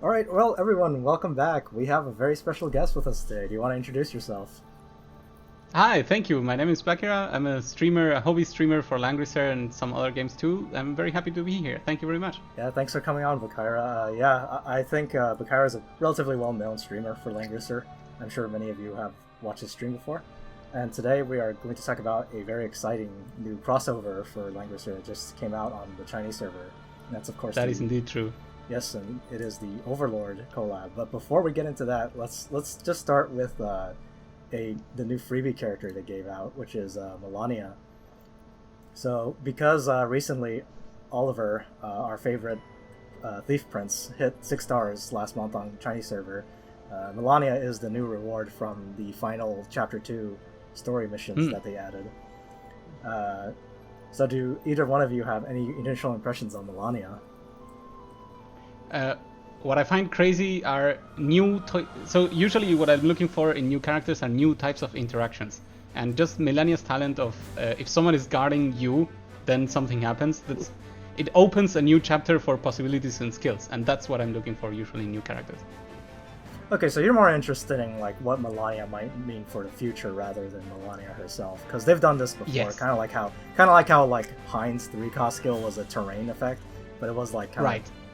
All right, well, everyone, welcome back. We have a very special guest with us today. Do you want to introduce yourself? Hi, thank you. My name is Bakyra. I'm a streamer, a hobby streamer for Wikigrisser and some other games too. I'm very happy to be here. Thank you very much. Yeah, thanks for coming on, Bakyra. I think Bakyra is a relatively well-known streamer for Wikigrisser. I'm sure many of you have watched his stream before. And today we are going to talk about a very exciting new crossover for Wikigrisser that just came out on the Chinese server. And that's, of course, that is indeed true. Yes, and it is the Overlord collab. But before we get into that, let's just start with the new freebie character they gave out, which is Melania. So because recently Oliver, our favorite Thief Prince, hit 6 stars last month on Chinese server, Melania is the new reward from the final Chapter 2 story missions that they added. So do either one of you have any initial impressions on Melania? What I find crazy are so usually what I'm looking for in new characters are new types of interactions, and just Melania's talent of if someone is guarding you, then something happens. It opens a new chapter for possibilities and skills, and that's what I'm looking for usually in new characters. Okay, so you're more interested in like what Melania might mean for the future rather than Melania herself, because they've done this before. Yes. Kind of like how Ainz, the recall skill, was a terrain effect, but it was like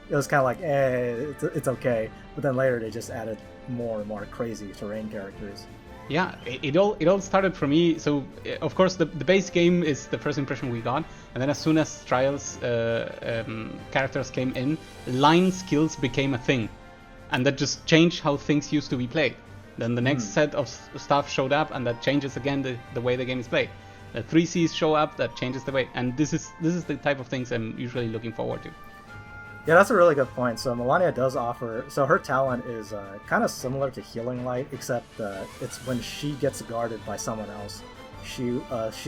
it was kind of like, it's okay. But then later they just added more and more crazy terrain characters. Yeah, it all started for me. So of course the base game is the first impression we got, and then as soon as trials characters came in, line skills became a thing, and that just changed how things used to be played. Then the next set of stuff showed up, and that changes again the way the game is played. The 3Cs show up, that changes the way, and this is the type of things I'm usually looking forward to. Yeah, that's a really good point. So Melania does offer... So her talent is kind of similar to Healing Light, except it's when she gets guarded by someone else, she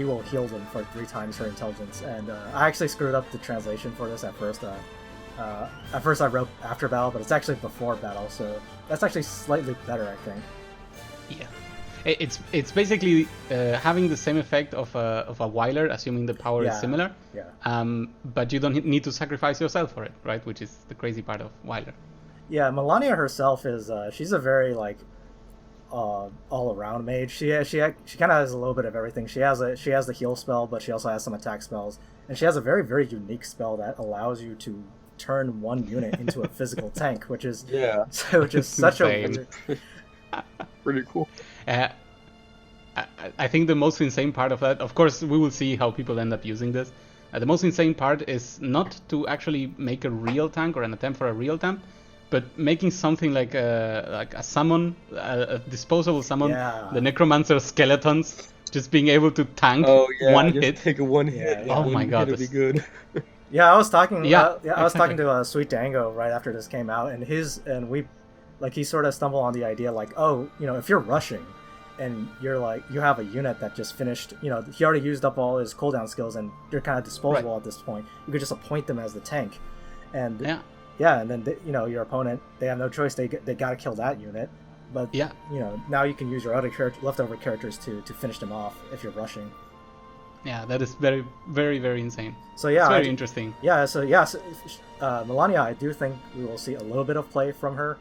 will heal them for 3 times her intelligence. And I actually screwed up the translation for this at first. At first I wrote after battle, but it's actually before battle, so that's actually slightly better, I think. Yeah. It's basically having the same effect of a Whiler, assuming the power is similar. Yeah. But you don't need to sacrifice yourself for it, right? Which is the crazy part of Whiler. Yeah, Melania herself is she's a very like all around mage. She kind of has a little bit of everything. She has the heal spell, but she also has some attack spells, and she has a very, very unique spell that allows you to turn one unit into a physical tank, which is such a weird... Pretty cool. I think the most insane part of that, of course, we will see how people end up using this. The most insane part is not to actually make a real tank or an attempt for a real tank, but making something like a summon, a disposable summon, the Necromancer skeletons, just being able to tank one hit. Take a one hit. Oh my god, it'll be good. Yeah, I was talking. I was talking to Sweet Dango right after this came out, and he sort of stumbled on the idea like, oh, if you're rushing, and you're like you have a unit that just finished, he already used up all his cooldown skills, and they're kind of disposable at this point. You could just appoint them as the tank, and and then your opponent, they have no choice. They gotta kill that unit, but now you can use your other leftover characters to finish them off if you're rushing. Yeah, that is very, very, very insane. So it's very interesting. Yeah, so Melania, I do think we will see a little bit of play from her.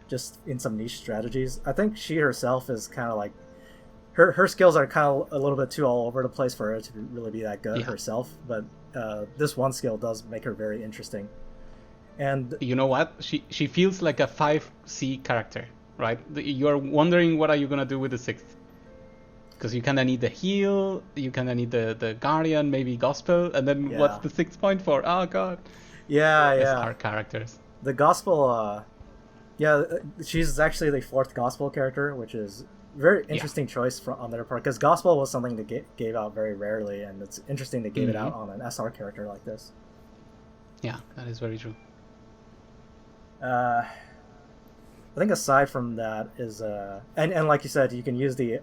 Just in some niche strategies. I think she herself is kind of like her skills are kind of a little bit too all over the place for her to really be that good herself, but this one skill does make her very interesting. And you know what, she feels like a 5C character, right? You're wondering what are you gonna do with the 6th, because you kind of need the heal, you kind of need the guardian, maybe gospel, and then what's the 6th point for? Oh god. Our characters, the gospel she's actually the 4th gospel character, which is very interesting choice on their part, because gospel was something they gave out very rarely, and it's interesting they gave it out on an SR character like this. Yeah, that is very true. I think aside from that is and like you said, you can use the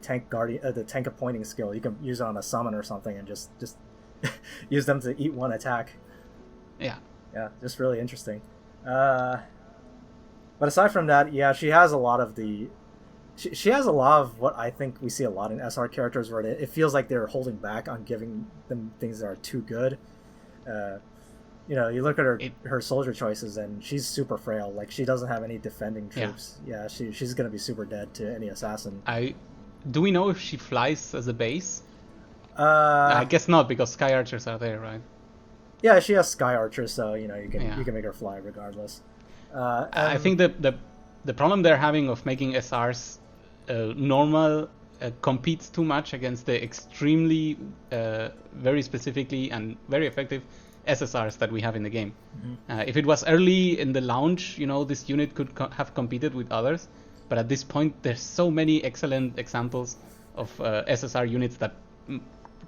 tank guardian, the tank appointing skill. You can use it on a summon or something and just use them to eat one attack. Yeah, just really interesting. But aside from that, she has a lot of she has a lot of what I think we see a lot in SR characters, where it feels like they're holding back on giving them things that are too good. you look at her soldier choices, and she's super frail. Like, she doesn't have any defending troops. Yeah, she's gonna be super dead to any assassin. Do we know if she flies as a base? I guess not, because Sky Archers are there, right? Yeah, she has Sky Archers, so you can make her fly regardless. I think the problem they're having of making SRs normal competes too much against the extremely, very specifically and very effective SSRs that we have in the game. Mm-hmm. If it was early in the launch, this unit could have competed with others, but at this point there's so many excellent examples of SSR units that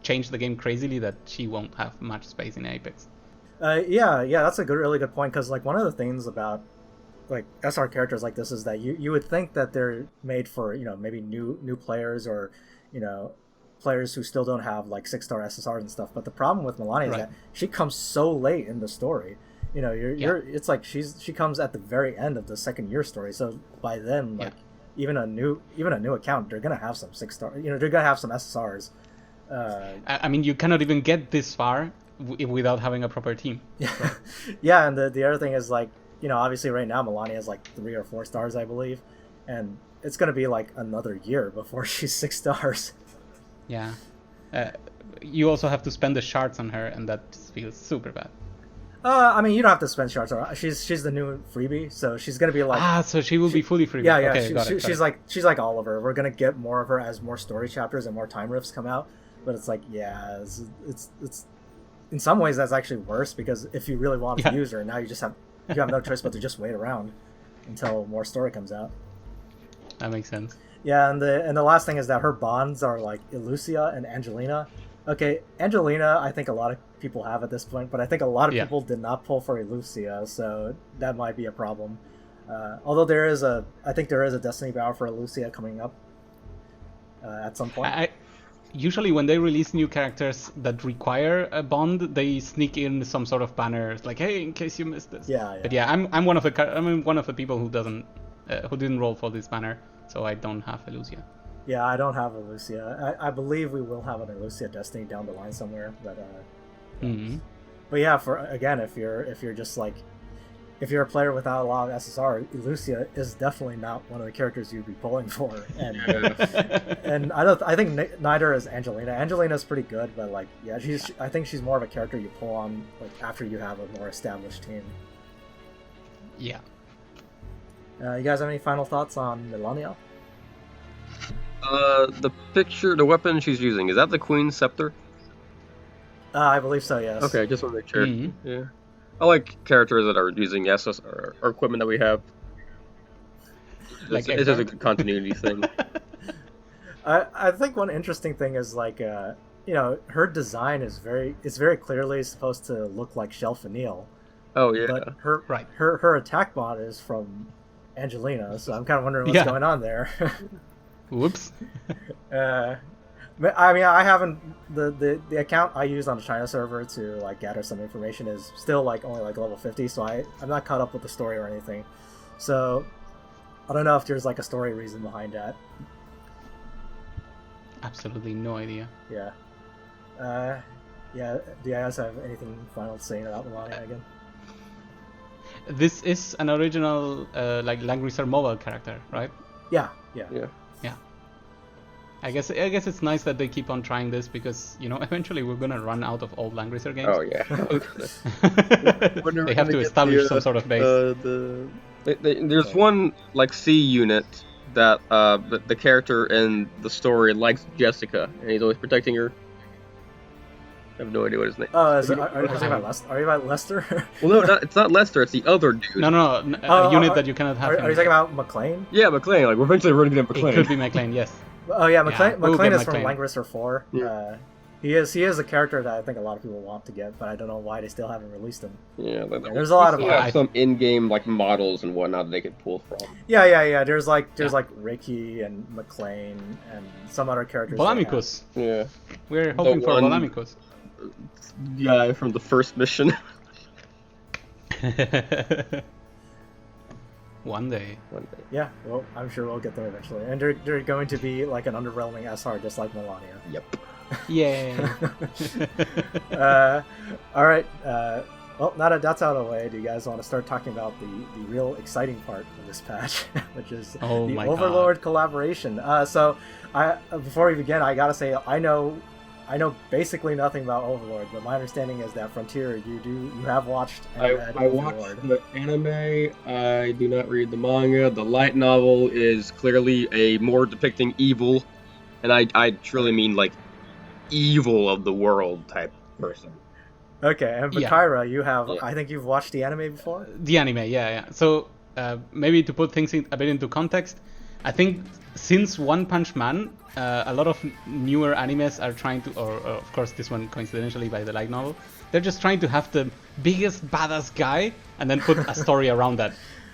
change the game crazily that she won't have much space in Apex. Yeah, that's a really good point, because like one of the things about like SR characters like this is that you would think that they're made for maybe new players, or players who still don't have like 6-star SSRs and stuff. But the problem with Melania is that she comes so late in the story. It's like she comes at the very end of the second year story. So by then, like even a new account, they're gonna have some 6-star. They're gonna have some SSRs. I mean, you cannot even get this far without having a proper team. Yeah, yeah, and the other thing is like obviously right now Melania is like 3 or 4 stars, I believe, and it's gonna be like another year before she's 6 stars. Yeah, you also have to spend the shards on her, and that feels super bad. I mean, you don't have to spend shards on her. She's the new freebie, so she's gonna be like so she will be fully freebie. Yeah, Okay, she's like Oliver. We're gonna get more of her as more story chapters and more time rifts come out. But it's like, it's in some ways that's actually worse, because if you really want to use her, now you have no choice but to just wait around until more story comes out. That makes sense. Yeah, and the last thing is that her bonds are like Elucia and Angelina. Okay, Angelina, I think a lot of people have at this point, but I think a lot of people did not pull for Elucia, so that might be a problem. Although I think there is a Destiny Bower for Elucia coming up at some point. Usually when they release new characters that require a bond, they sneak in some sort of banner like, "Hey, in case you missed this." Yeah. But I'm one of the people who didn't roll for this banner, so I don't have Elucia. Yeah, I don't have Elucia. I believe we will have an Elucia Destiny down the line somewhere, but but yeah, if you're a player without a lot of SSR, Elucia is definitely not one of the characters you'd be pulling for, and and I think neither is Angelina. Angelina's pretty good, but like I think she's more of a character you pull on like after you have a more established team. Yeah. You guys have any final thoughts on Melania? The weapon she's using, is that the Queen's Scepter? I believe so, yes. Okay, just want to make sure. Mm-hmm. Yeah. I like characters that are using SSR or equipment that we have. It's just a continuity thing. I think one interesting thing is like her design is very clearly supposed to look like Shalltear. Oh yeah. But her attack bot is from Angelina, so I'm kind of wondering what's going on there. Whoops. I mean, I haven't the account I used on the China server to like gather some information is still like only like level 50, so I'm not caught up with the story or anything. So I don't know if there's like a story reason behind that. Absolutely no idea. Yeah. Do you guys have anything final to say about Melania again? This is an original like Wikigrisser mobile character, right? Yeah. I guess it's nice that they keep on trying this, because eventually we're gonna run out of old Wikigrisser games. Oh yeah. They have to establish some sort of base. There's one like C unit that the character in the story likes Jessica, and he's always protecting her. I have no idea what his name is. Are you about Lester? Well, no, it's not Lester, it's the other dude. No, a unit that you cannot have. Are you talking about McLean? Yeah, McLean. Like, we're eventually running into McLean. It could be McLean, yes. Oh yeah, McLean is from McLean. Wikigrisser 4. Yeah. He is a character that I think a lot of people want to get, but I don't know why they still haven't released him. Yeah, there's a lot of some in-game like models and whatnot that they could pull from. Yeah. There's like Ricky and McLean and some other characters. Bolamicus. Yeah, we're hoping for Bolamicus. Guy from the first mission. One day. Yeah, well, I'm sure we'll get there eventually, and they're going to be like an underwhelming SR, just like Melania. Yep. Yay. All right. Well, now that that's out of the way, do you guys want to start talking about the real exciting part of this patch, which is the Overlord collaboration? So, before we begin, I gotta say I know basically nothing about Overlord, but my understanding is that Frontier, you have watched and read I watched the anime. I do not read the manga. The light novel is clearly a more depicting evil, and I truly mean like evil of the world type person. Okay, and Bakyra, you have, I think you've watched the anime before? The anime, yeah. So, maybe to put things a bit into context, I think since One Punch Man, a lot of newer animes are trying to, or of course this one coincidentally by the light novel, they're just trying to have the biggest badass guy and then put a story around that,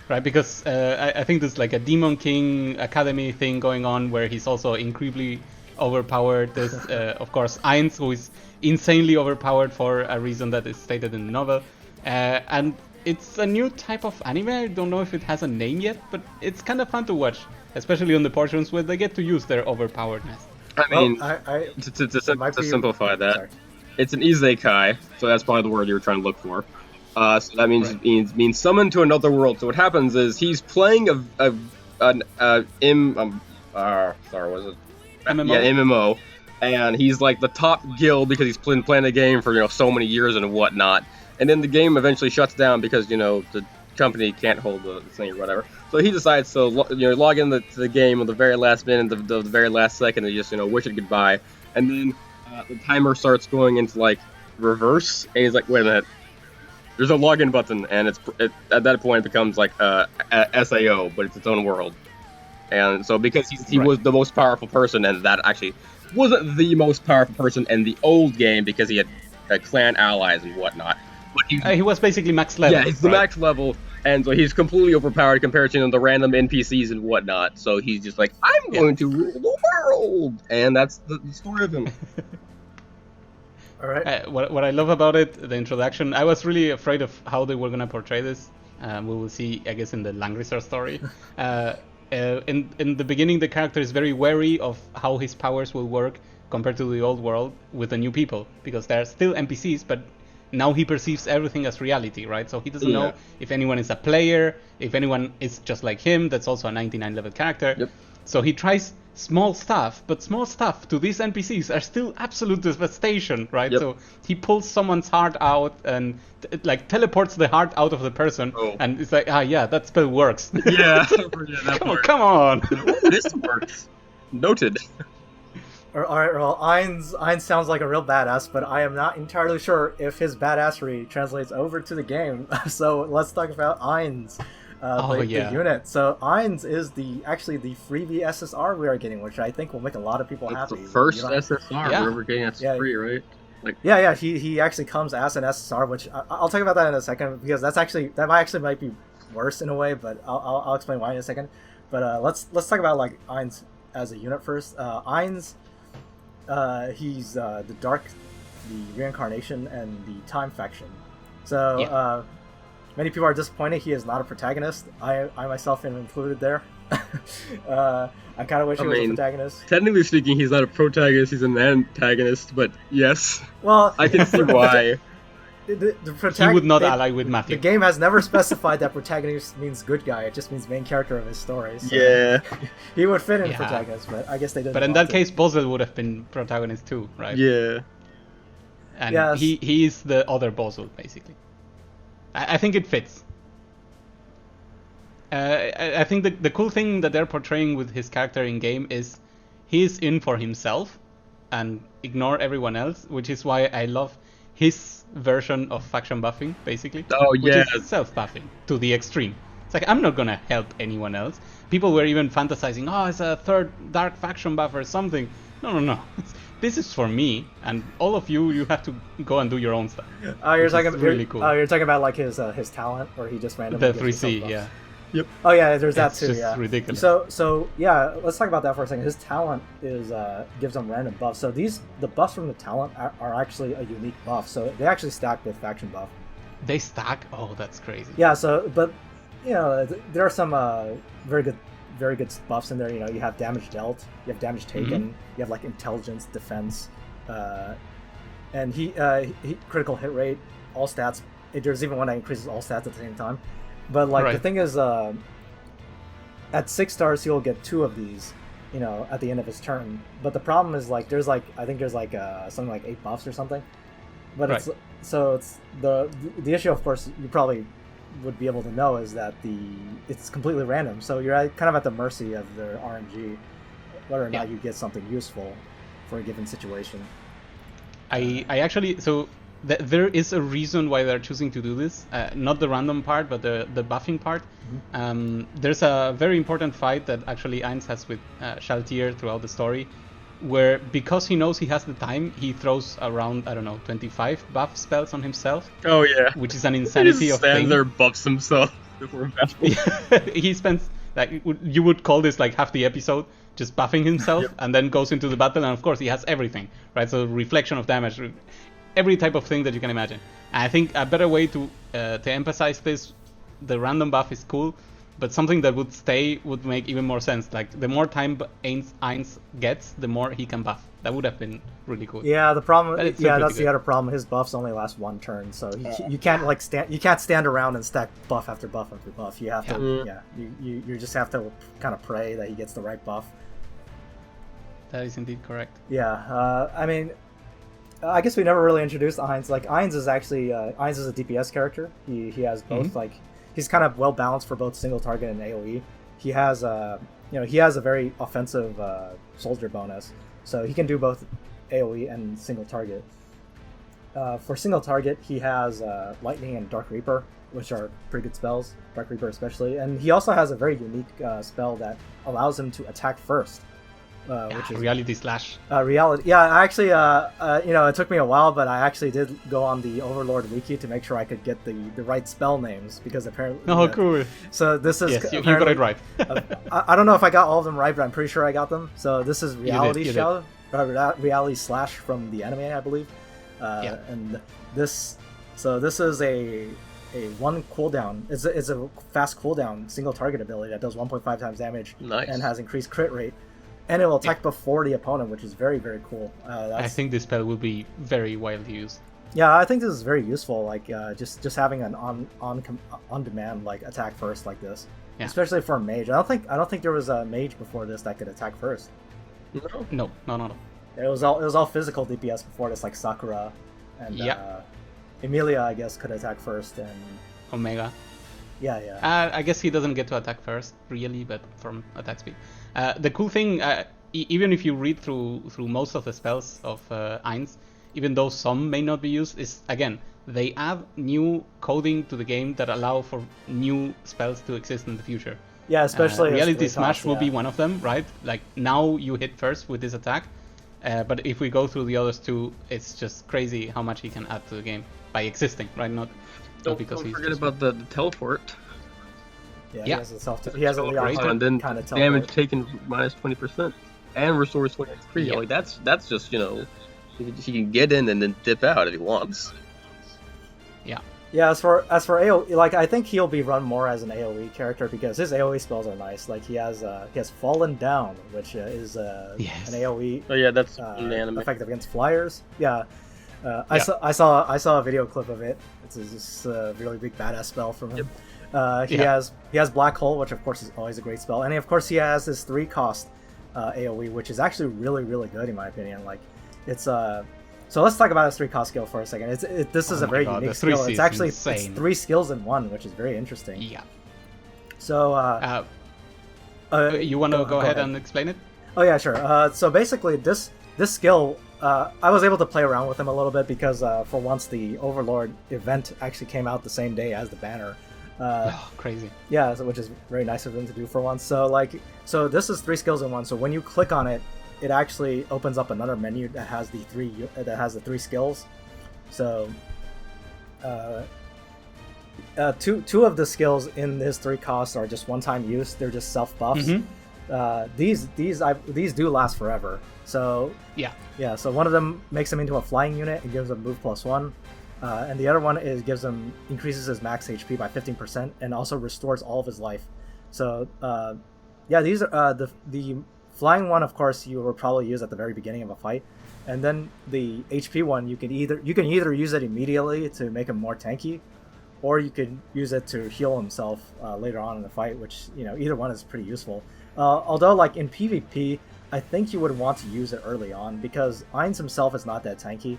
right? Because I think there's like a Demon King Academy thing going on where he's also incredibly overpowered. There's, of course, Ainz, who is insanely overpowered for a reason that is stated in the novel. And it's a new type of anime. I don't know if it has a name yet, but it's kind of fun to watch, especially on the portions where they get to use their overpoweredness. I mean, to simplify that, sorry. It's an isekai, so that's probably the word you were trying to look for. So that means right. means summoned to another world. So what happens is he's playing MMO? Yeah, MMO, and he's like the top guild because he's been playing the game for so many years and whatnot. And then the game eventually shuts down because the company can't hold the thing or whatever. So he decides to log into the game at the very last minute, the very last second, and just wish it goodbye. And then the timer starts going into like reverse, and he's like, wait a minute. There's a login button, and at that point it becomes like a SAO, but it's its own world. And so because he was the most powerful person, and that actually wasn't the most powerful person in the old game because he had clan allies and whatnot. But he was basically max level. Yeah, he's the max level, and so he's completely overpowered compared to the random NPCs and whatnot. So he's just like, I'm going to rule the world, and that's the story of him. All right. What I love about it, the introduction, I was really afraid of how they were going to portray this. We will see, I guess, in the Wikigrisser story. In the beginning, the character is very wary of how his powers will work compared to the old world with the new people, because they're still NPCs, but now he perceives everything as reality, right? So he doesn't know if anyone is a player, if anyone is just like him, that's also a 99 level character. Yep. So he tries small stuff, but small stuff to these NPCs are still absolute devastation, right? Yep. So he pulls someone's heart out and teleports the heart out of the person, and it's like, that spell works. Yeah, come on. This works. Noted. All right, well, Ainz sounds like a real badass, but I am not entirely sure if his badassery translates over to the game. So let's talk about Ainz, the unit. So Ainz is actually the freebie SSR we are getting, which I think will make a lot of people happy. It's the first SSR we're ever getting that's free, right? He actually comes as an SSR, which I'll talk about that in a second, because that might be worse in a way, but I'll explain why in a second. But let's talk about like Ainz as a unit first. Ainz. He's the reincarnation and the time faction. So many people are disappointed he is not a protagonist. I myself am included there. I kind of wish he was a protagonist. Technically speaking, he's not a protagonist, he's an antagonist, but yes. Well, I can see why. He would not ally with Matthew. The game has never specified that protagonist means good guy. It just means main character of his story. So yeah. He would fit in protagonist, but I guess they didn't. But in that case, Bozel would have been protagonist too, right? Yeah. And he is the other Bozel, basically. I think it fits. I think the cool thing that they're portraying with his character in game is he's in for himself and ignore everyone else, which is why I love his version of faction buffing, basically. Oh, yeah. Which is self-buffing to the extreme. It's like, I'm not gonna help anyone else. People were even fantasizing, it's a third dark faction buff or something. No. This is for me, and all of you have to go and do your own stuff. You're talking really cool. You're talking about like his talent, or he just randomly the 3C, yeah. Yep. Oh yeah, there's that too. It's just ridiculous. So yeah, let's talk about that for a second. His talent is gives him random buffs. So the buffs from the talent are actually a unique buff. So they actually stack with faction buff. They stack? Oh, that's crazy. Yeah. So, but there are some very good buffs in there. You have damage dealt, you have damage taken, you have like intelligence, defense, and he critical hit rate, all stats there's even one that increases all stats at the same time. But like the thing is, at 6 stars he'll get 2 of these, at the end of his turn. But the problem is like there's like I think there's like something like 8 buffs or something. But it's the issue, of course, you probably would be able to know is that it's completely random. So you're kind of at the mercy of their RNG, whether or not you get something useful for a given situation. I actually there is a reason why they're choosing to do this, not the random part, but the buffing part. There's a very important fight that actually Ainz has with Shalltear throughout the story, where because he knows he has the time, he throws around 25 buff spells on himself. Oh yeah, which is an insanity of thing. He stands there, buffs himself before battle. He spends you would call this like half the episode just buffing himself, and then goes into the battle, and of course he has everything, right? So reflection of damage, every type of thing that you can imagine. And I think a better way to emphasize this, the random buff is cool, but something that would stay would make even more sense. Like the more time Ainz gets, the more he can buff. That would have been really cool. Yeah, the problem. That's the other problem. His buffs only last 1 turn, so you can't like stand. You can't stand around and stack buff after buff after buff. You have to. You just have to kind of pray that he gets the right buff. That is indeed correct. Yeah, I mean, I guess we never really introduced Ainz. Like Ainz is actually Ainz is a DPS character. He has both like. He's kind of well balanced for both single target and AoE. He has he has a very offensive soldier bonus, so he can do both AoE and single target. For single target, he has Lightning and Dark Reaper, which are pretty good spells. Dark Reaper especially, and he also has a very unique spell that allows him to attack first. Which is Reality Slash. Reality. Yeah, I actually, it took me a while, but I actually did go on the Overlord wiki to make sure I could get the right spell names, because apparently. Oh, cool. So this is. Yes, you got it right. I don't know if I got all of them right, but I'm pretty sure I got them. So this is Reality Reality Slash from the anime, I believe. And this is a 1 cooldown. It's a fast cooldown single target ability that does 1.5 times damage and has increased crit rate. And it will attack before the opponent, which is very, very cool. I think this spell will be very widely used. Yeah, I think this is very useful. Like just having an on demand like attack first like this, especially for a mage. I don't think there was a mage before this that could attack first. No. It was all physical DPS before this, like Sakura, and Emilia, I guess, could attack first, and Omega. Yeah. I guess he doesn't get to attack first, really, but from attack speed. The cool thing, even if you read through most of the spells of Ainz, even though some may not be used, is again they add new coding to the game that allow for new spells to exist in the future. Yeah, especially Reality Smash will be one of them, right? Like now you hit first with this attack, but if we go through the others 2, it's just crazy how much he can add to the game by existing, right? Not because don't forget about the teleport. Yeah, he has a and then kind of damage taken minus 20%, and restores 20 XP. Yeah. Like that's just he can get in and then dip out if he wants. Yeah. Yeah. As for AoE, like I think he'll be run more as an AoE character because his AoE spells are nice. Like he has Fallen Down, which is an AoE. Oh yeah, that's effective against flyers. Yeah. I saw a video clip of it. It's this really big badass spell from him. He has Black Hole, which of course is always a great spell, and of course he has this 3-cost AoE, which is actually really, really good in my opinion. Like it's so let's talk about his 3-cost skill for a second. This is a very unique skill. It's actually it's 3 skills in 1, which is very interesting. Yeah. So you want to go ahead and explain it? Oh yeah, sure. So basically this skill. I was able to play around with him a little bit because for once the Overlord event actually came out the same day as the banner. Crazy. Yeah, which is very nice of them to do for once. So this is 3 skills in 1. So when you click on it, it actually opens up another menu that has the 3 skills. So two of the skills in this 3 costs are just one-time use. They're just self buffs. These do last forever. So so one of them makes him into a flying unit and gives him move +1, and the other one increases his max HP by 15% and also restores all of his life. So these are the flying one. Of course, you will probably use at the very beginning of a fight, and then the HP one you can either use it immediately to make him more tanky, or you could use it to heal himself later on in the fight, which, you know, either one is pretty useful. Although, like, in PvP, I think you would want to use it early on, because Ainz himself is not that tanky.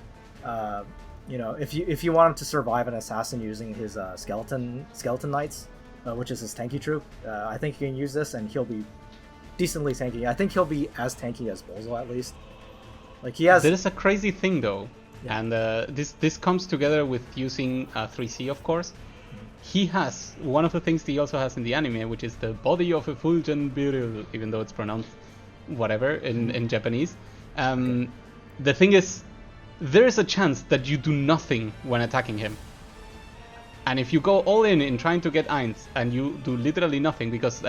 You know, if you want him to survive an assassin using his skeleton knights, which is his tanky troop, I think you can use this and he'll be decently tanky. I think he'll be as tanky as Bozo at least. Like, he has. There is a crazy thing though, and this comes together with using 3C, of course. He has one of the things he also has in the anime, which is the body of a fulgent beetle, even though it's pronounced whatever in Japanese. The thing is, there is a chance that you do nothing when attacking him. And if you go all in trying to get Ainz and you do literally nothing, because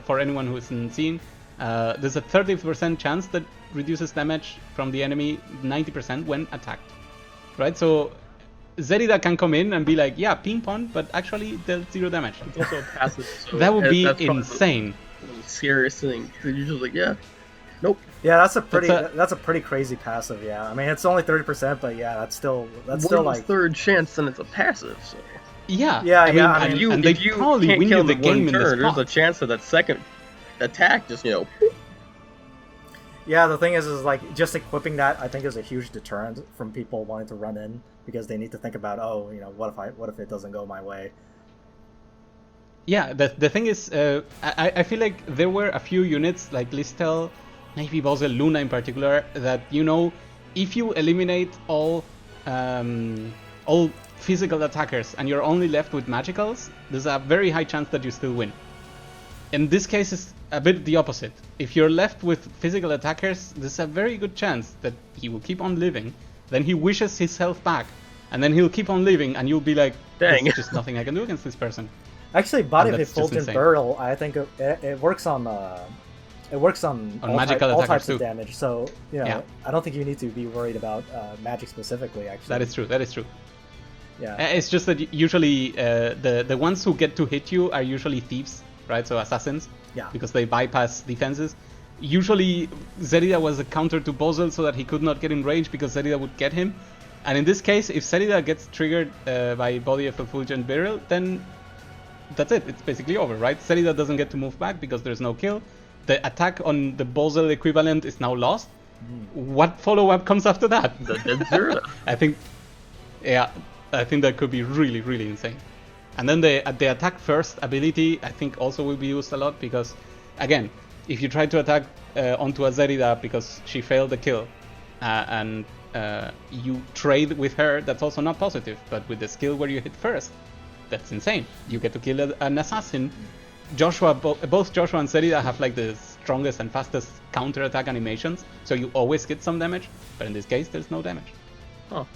for anyone who isn't seen, there's a 30% chance that reduces damage from the enemy 90% when attacked. Right? So Zerida can come in and be like, yeah, ping pong, but actually dealt 0 damage. It's also passive. So that would be insane. The scariest thing. They're usually like, yeah, nope. Yeah, that's a pretty crazy passive. Yeah, I mean, it's only 30%, but yeah, that's still like third chance, and it's a passive. So. Yeah, I mean, and they probably win you the game in the spot. There's a chance that second attack just, you know. Yeah, the thing is like, just equipping that, I think, is a huge deterrent from people wanting to run in, because they need to think about, oh, you know, what if it doesn't go my way? Yeah, the thing is, I feel like there were a few units like Listel, maybe Bozel, Luna in particular, that, you know, if you eliminate all physical attackers and you're only left with magicals, there's a very high chance that you still win. In this case, it's a bit the opposite. If you're left with physical attackers, there's a very good chance that he will keep on living, then he wishes his health back, and then he'll keep on living, and you'll be like, dang, there's just nothing I can do against this person. Actually, body of Fulgent Burial, I think it works on magical all types too. of damage, so, you know, I don't think you need to be worried about magic specifically, actually. That is true. Yeah. It's just that usually the ones who get to hit you are usually thieves, right? So assassins, because they bypass defenses. Usually Zerida was a counter to Bozel so that he could not get in range, because Zerida would get him. And in this case, if Zerida gets triggered by Body of Effulgent Burial, then that's it. It's basically over, right? Zerida doesn't get to move back because there's no kill. The attack on the Bozel equivalent is now lost. What follow-up comes after that? The dead Zerida. I think that could be really, really insane. And then the attack first ability, I think, also will be used a lot, because, again, if you try to attack onto a Zerida because she failed the kill, and you trade with her, that's also not positive. But with the skill where you hit first, that's insane. You get to kill an assassin. Both Joshua and Zerida have like the strongest and fastest counter-attack animations, so you always get some damage, but in this case, there's no damage. Oh.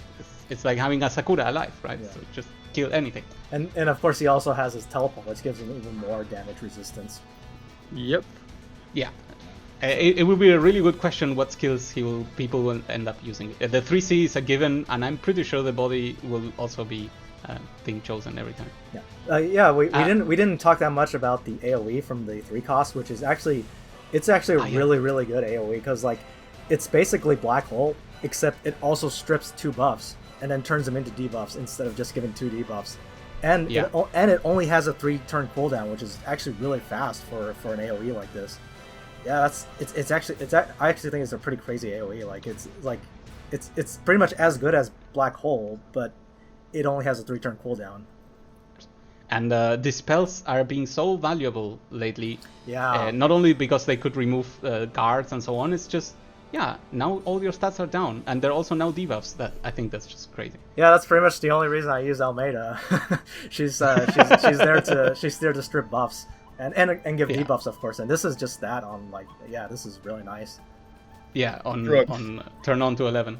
It's like having a Sakura alive, right? Yeah. So just kill anything. And of course, he also has his teleport, which gives him even more damage resistance. Yep. Yeah. It will be a really good question what skills people will end up using. The 3C is a given, and I'm pretty sure the body will also be being chosen every time. Yeah. We didn't talk that much about the AoE from the 3 cost, which is actually really, really good AoE, because like it's basically Black Hole, except it also strips 2 buffs and then turns them into debuffs instead of just giving 2 debuffs. And it only has a 3-turn cooldown, which is actually really fast for an AoE like this. Yeah, I actually think it's a pretty crazy AoE. Like it's pretty much as good as Black Hole, but it only has a 3-turn cooldown. And the spells are being so valuable lately. Yeah. Not only because they could remove guards and so on, it's just now all your stats are down, and they're also now debuffs. I think that's just crazy. Yeah, that's pretty much the only reason I use Almeida. she's there to strip buffs and give debuffs, of course. And this is just that on this is really nice. Yeah, on turn on to 11.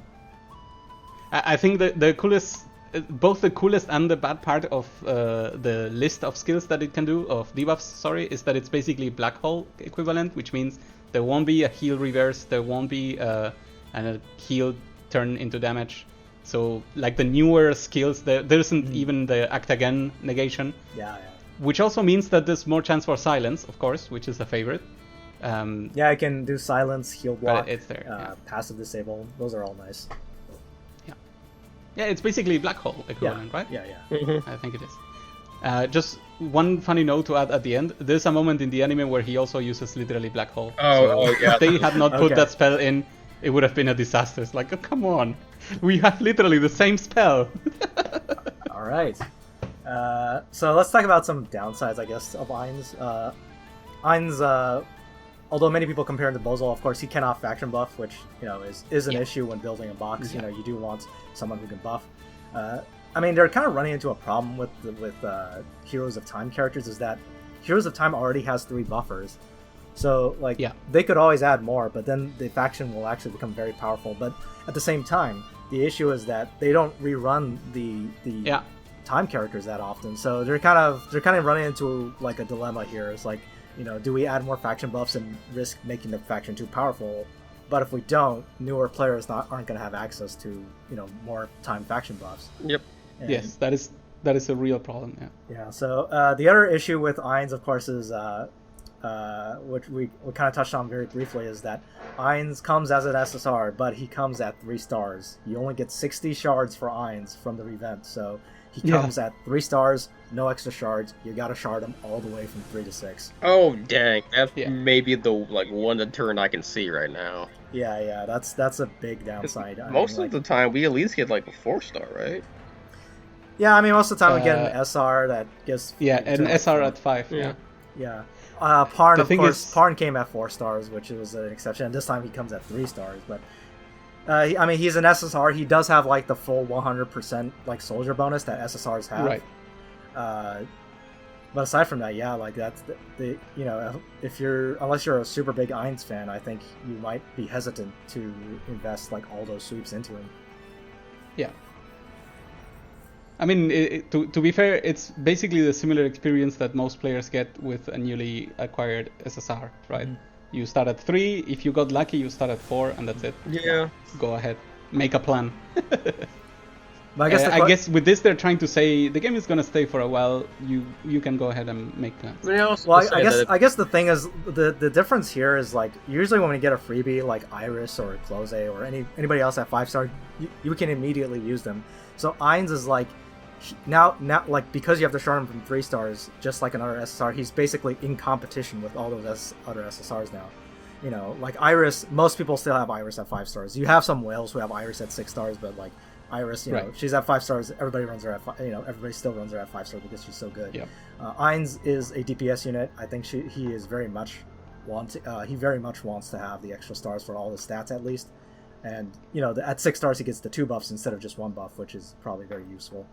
I think the coolest, both the coolest and the bad part of the list of skills that it can do, of debuffs, is that it's basically Black Hole equivalent, which means there won't be a heal reverse, there won't be a heal turn into damage. So, like the newer skills, there isn't even the act again negation. Yeah. Which also means that there's more chance for silence, of course, which is a favorite. I can do silence, heal block, it's there, passive disable. Those are all nice. Yeah, it's basically Black Hole equivalent, right? Yeah. I think it is. Just one funny note to add at the end. There's a moment in the anime where he also uses literally black hole. Yeah. If they had not put that spell in, it would have been a disaster. It's like, oh, come on, we have literally the same spell. All right. So let's talk about some downsides, I guess, of Ainz. Ainz, although many people compare him to Bozol, of course, he cannot faction buff, which is an issue when building a box. Yeah. You do want someone who can buff. I mean, they're kind of running into a problem with Heroes of Time characters, is that Heroes of Time already has 3 buffers. So, they could always add more, but then the faction will actually become very powerful. But at the same time, the issue is that they don't rerun the Time characters that often. So they're kind of running into like a dilemma here. It's like, do we add more faction buffs and risk making the faction too powerful? But if we don't, newer players aren't going to have access to more Time faction buffs. Yep. And yes, that is a real problem. Yeah. So the other issue with Ainz, of course, is which we kind of touched on very briefly, is that Ainz comes as an SSR, but he comes at 3 stars. You only get 60 shards for Ainz from the event, so he comes at 3 stars, no extra shards. You gotta shard him all the way from 3 to 6. Oh dang, that's maybe the one deterrent I can see right now. Yeah, that's a big downside. Most of the time, we at least get like a 4-star, right? Yeah, I mean, most of the time we get an SR that gives... Yeah, an SR at 5, Yeah. Parn, of course, Parn came at 4 stars, which was an exception. And this time he comes at 3 stars, but... I mean, he's an SSR. He does have, like, the full 100%, like, soldier bonus that SSRs have. Right. But aside from that, like, that's the unless you're a super big Ainz fan, I think you might be hesitant to invest, like, all those sweeps into him. Yeah. I mean, to be fair, it's basically the similar experience that most players get with a newly acquired SSR, right? Mm-hmm. You start at 3, if you got lucky, you start at 4, and that's it. Yeah. Go ahead. Make a plan. But I guess with this, they're trying to say the game is going to stay for a while. You can go ahead and make plans. I guess the thing is, the difference here is, like, usually when we get a freebie like Iris or Close or anybody else at 5-star, you can immediately use them. So Ainz is like, now like, because you have to shard him from 3 stars, just like another SSR, he's basically in competition with all those other SSRs now. Like Iris, most people still have Iris at 5 stars. You have some whales who have Iris at 6 stars, but like Iris, she's at 5 stars. Everybody runs her at everybody still runs her at 5 stars because she's so good. Yep. Ainz is a DPS unit. I think he is very much wants to have the extra stars for all the stats at least. And at 6 stars he gets the 2 buffs instead of just 1 buff, which is probably very useful.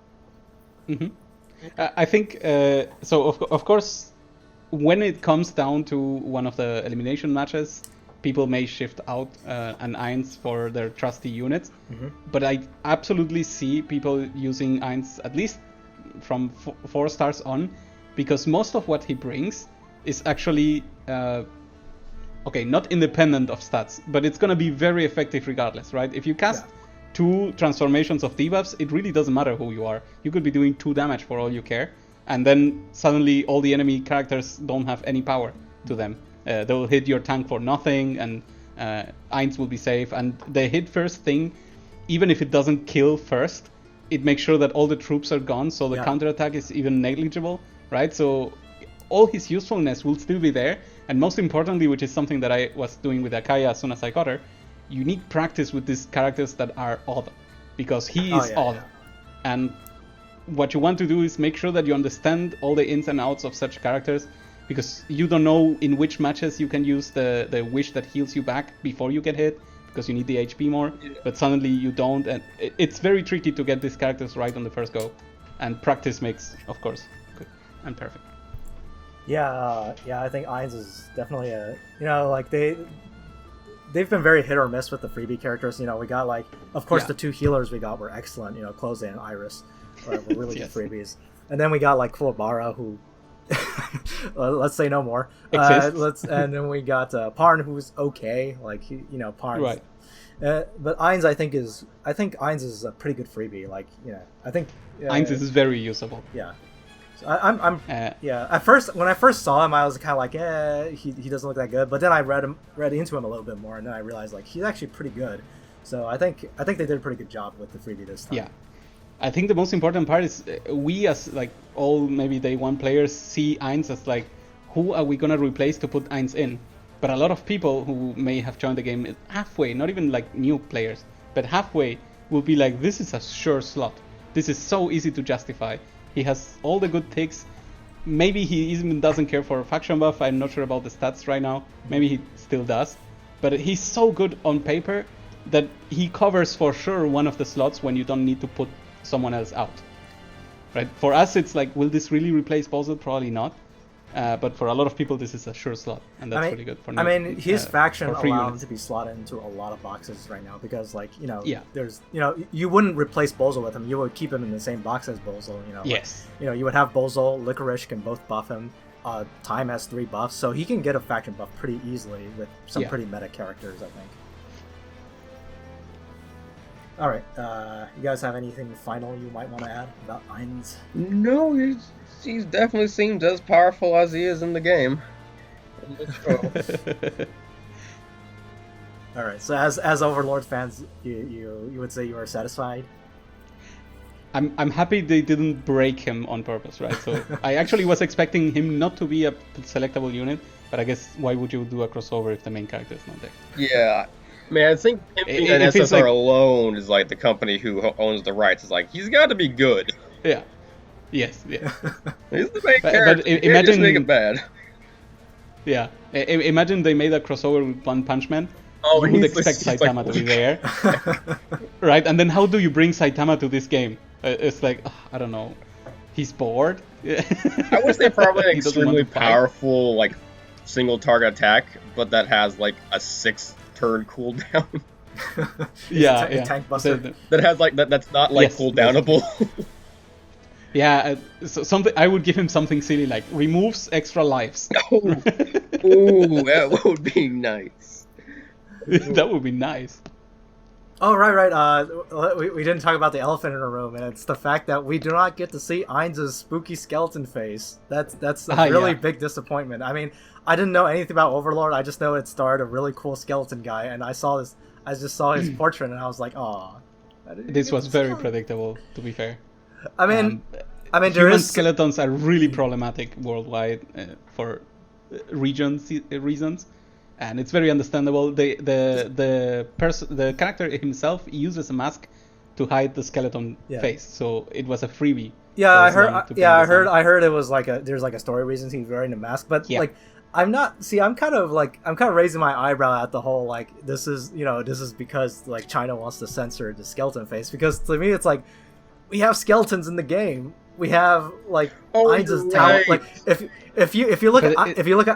Mm-hmm. I think so. Of course, when it comes down to one of the elimination matches, people may shift out an Ainz for their trusty units. Mm-hmm. But I absolutely see people using Ainz at least from 4 stars on, because most of what he brings is actually not independent of stats, but it's gonna be very effective regardless, right? If you cast 2 transformations of debuffs, it really doesn't matter who you are. You could be doing 2 damage for all you care, and then suddenly all the enemy characters don't have any power to them. They'll hit your tank for nothing, and Ainz will be safe. And the hit first thing, even if it doesn't kill first, it makes sure that all the troops are gone, so the counterattack is even negligible, right? So all his usefulness will still be there, and most importantly, which is something that I was doing with Akaya as soon as I got her, you need practice with these characters that are odd, because he is odd. And what you want to do is make sure that you understand all the ins and outs of such characters, because you don't know in which matches you can use the wish that heals you back before you get hit, because you need the HP more, but suddenly you don't, and it's very tricky to get these characters right on the first go, and practice makes, of course, good and perfect. I think Ainz is definitely they've been very hit or miss with the freebie characters. We got, like, of course, the 2 healers we got were excellent. Close and Iris were really good freebies. And then we got, like, Kuwabara, who let's say no more. And then we got Parn, who's okay. Like, Parn. Right. But Ainz, I think Ainz is a pretty good freebie. Like, I think Ainz is very usable. Yeah. So I'm At first, when I first saw him, I was kind of like, he doesn't look that good. But then I read into him a little bit more, and then I realized, like, he's actually pretty good. So I think they did a pretty good job with the freebie this time. Yeah. I think the most important part is we as like all maybe day one players see Ainz as like, who are we gonna replace to put Ainz in? But a lot of people who may have joined the game halfway, not even like new players, but halfway, will be like, this is a sure slot. This is so easy to justify. He has all the good ticks. Maybe he even doesn't care for a faction buff. I'm not sure about the stats right now. Maybe he still does. But he's so good on paper that he covers for sure one of the slots when you don't need to put someone else out. Right? For us, it's like, will this really replace Bozo? Probably not. But for a lot of people, this is a sure slot, and that's really good for new, his faction allows him units to be slotted into a lot of boxes right now because, like, there's, you wouldn't replace Bozo with him. You would keep him in the same box as Bozo. Yes. Like, you would have Bozo, Licorice can both buff him. Time has 3 buffs, so he can get a faction buff pretty easily with some pretty meta characters, I think. All right, you guys have anything final you might want to add about Ainz? No, he definitely seems as powerful as he is in the game. All right, so as Overlord fans, you would say you are satisfied? I'm happy they didn't break him on purpose, right? So I actually was expecting him not to be a selectable unit, but I guess why would you do a crossover if the main character is not there? Yeah. Man, I think him being an SSR alone is like the company who owns the rights. Is like, he's got to be good. Yeah. Yes. Yeah. He's the main character. But imagine just make it bad. Yeah. Imagine they made a crossover with One Punch Man. Oh, you would expect Saitama to be there, right? And then how do you bring Saitama to this game? It's like, I don't know. He's bored. I would say probably an extremely powerful, like, single target attack, but that has like a 6-turn cooldown. yeah. Tank buster. That has like that's not like cooldownable. Yeah, so something I would give him something silly like removes extra lives. Ooh, that would be nice. That would be nice. Oh, right. We didn't talk about the elephant in the room, and it's the fact that we do not get to see Ainz's spooky skeleton face. That's a really big disappointment. I mean, I didn't know anything about Overlord. I just know it starred a really cool skeleton guy, and I just saw his portrait, and I was like, oh. This was very predictable, to be fair. I mean, human skeletons are really problematic worldwide for reasons. And it's very understandable. The character himself uses a mask to hide the skeleton face, so it was a freebie. Yeah, I heard it was like there's like a story reason he's wearing the mask, but like I'm kind of raising my eyebrow at the whole like this is because like China wants to censor the skeleton face, because to me it's like we have skeletons in the game. We have like Ainz's talent. Like if you look at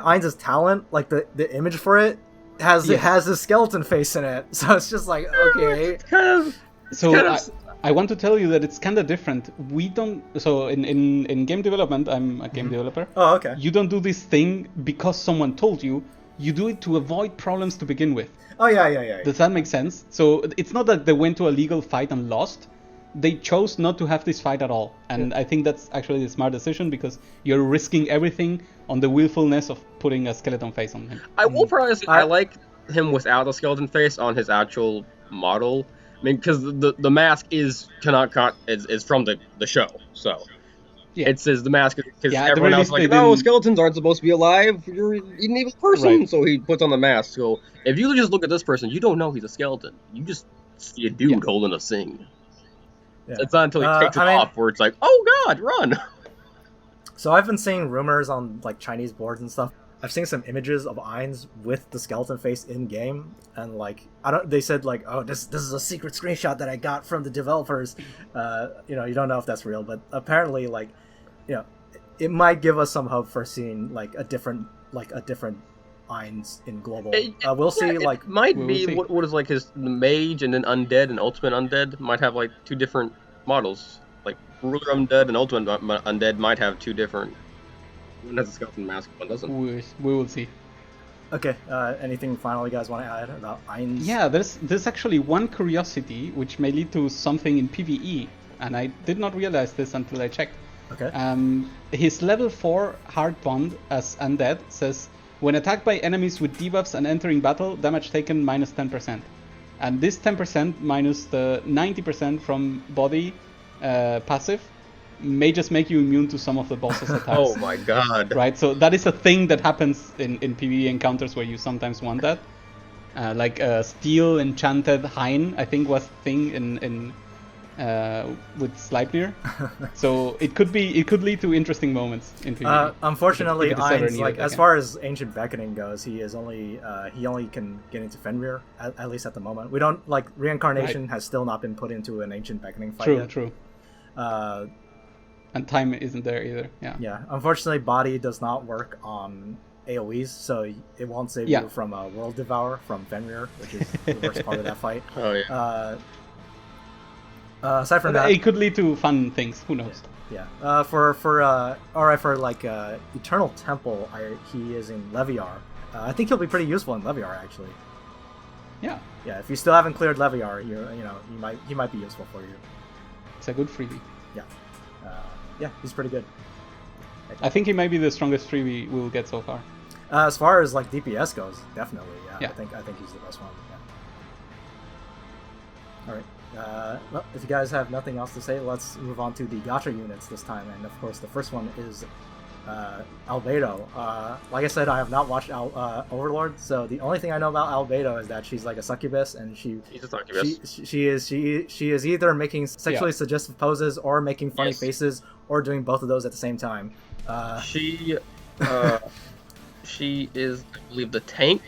Ainz's talent, like the image for it has a skeleton face in it. So it's just like okay. I want to tell you that it's kind of different. We don't. So in game development, I'm a game developer. Oh, okay. You don't do this thing because someone told you. You do it to avoid problems to begin with. Oh yeah. Does that make sense? So it's not that they went to a legal fight and lost. They chose not to have this fight at all, and I think that's actually a smart decision because you're risking everything on the willfulness of putting a skeleton face on him. I will probably say I like him without a skeleton face on his actual model. I mean, because the mask is from the show, so it says the mask because everyone else is like, no, skeletons aren't supposed to be alive. You're an evil person, so he puts on the mask. So if you just look at this person, you don't know he's a skeleton. You just see a dude holding a thing. Yeah. It's not until he takes it off where it's like, oh god, run! So I've been seeing rumors on like Chinese boards and stuff. I've seen some images of Ainz with the skeleton face in game, and like they said like, oh, this is a secret screenshot that I got from the developers. You don't know if that's real, but apparently like, it might give us some hope for seeing like a different Ainz in global. We'll see. Like, might be what is like his mage and then undead and ultimate undead might have like 2 different models. Like ruler undead and ultimate undead might have 2 different. One has a skeleton mask, one doesn't. We will see. Okay. Anything final you guys want to add about Ainz? Yeah, there's actually one curiosity which may lead to something in PvE, and I did not realize this until I checked. Okay. His level 4 hard bond as undead says, when attacked by enemies with debuffs and entering battle, damage taken minus 10%. And this 10% minus the 90% from body passive may just make you immune to some of the boss's attacks. Oh my god. Right, so that is a thing that happens in PvE encounters where you sometimes want that. Like Steel Enchanted Hein, I think was a thing in with Shalltear. So it could lead to interesting moments in PvE. Unfortunately, Ainz, like as far as Ancient Beckoning goes, he only can get into Fenrir, at least at the moment. We don't like Reincarnation has still not been put into an Ancient Beckoning fight yet. True. And time isn't there either. Yeah. Unfortunately, body does not work on AoEs, so it won't save you from a World Devour from Fenrir, which is the worst part of that fight. Oh yeah. Aside from that, it could lead to fun things. Who knows? Yeah. For like Eternal Temple, he is in Leviar. I think he'll be pretty useful in Leviar actually. Yeah. Yeah. If you still haven't cleared Leviar, he might be useful for you. It's a good freebie. Yeah. Yeah, he's pretty good. I think he might be the strongest freebie we'll get so far. As far as like DPS goes, definitely. Yeah. I think he's the best one. Yeah. All right. Well, if you guys have nothing else to say, let's move on to the gacha units this time. And of course, the first one is Albedo. Like I said, I have not watched Overlord, so the only thing I know about Albedo is that she's like a succubus, and she's a succubus. She is either making sexually suggestive poses or making funny faces or doing both of those at the same time. She is, I believe, the tank.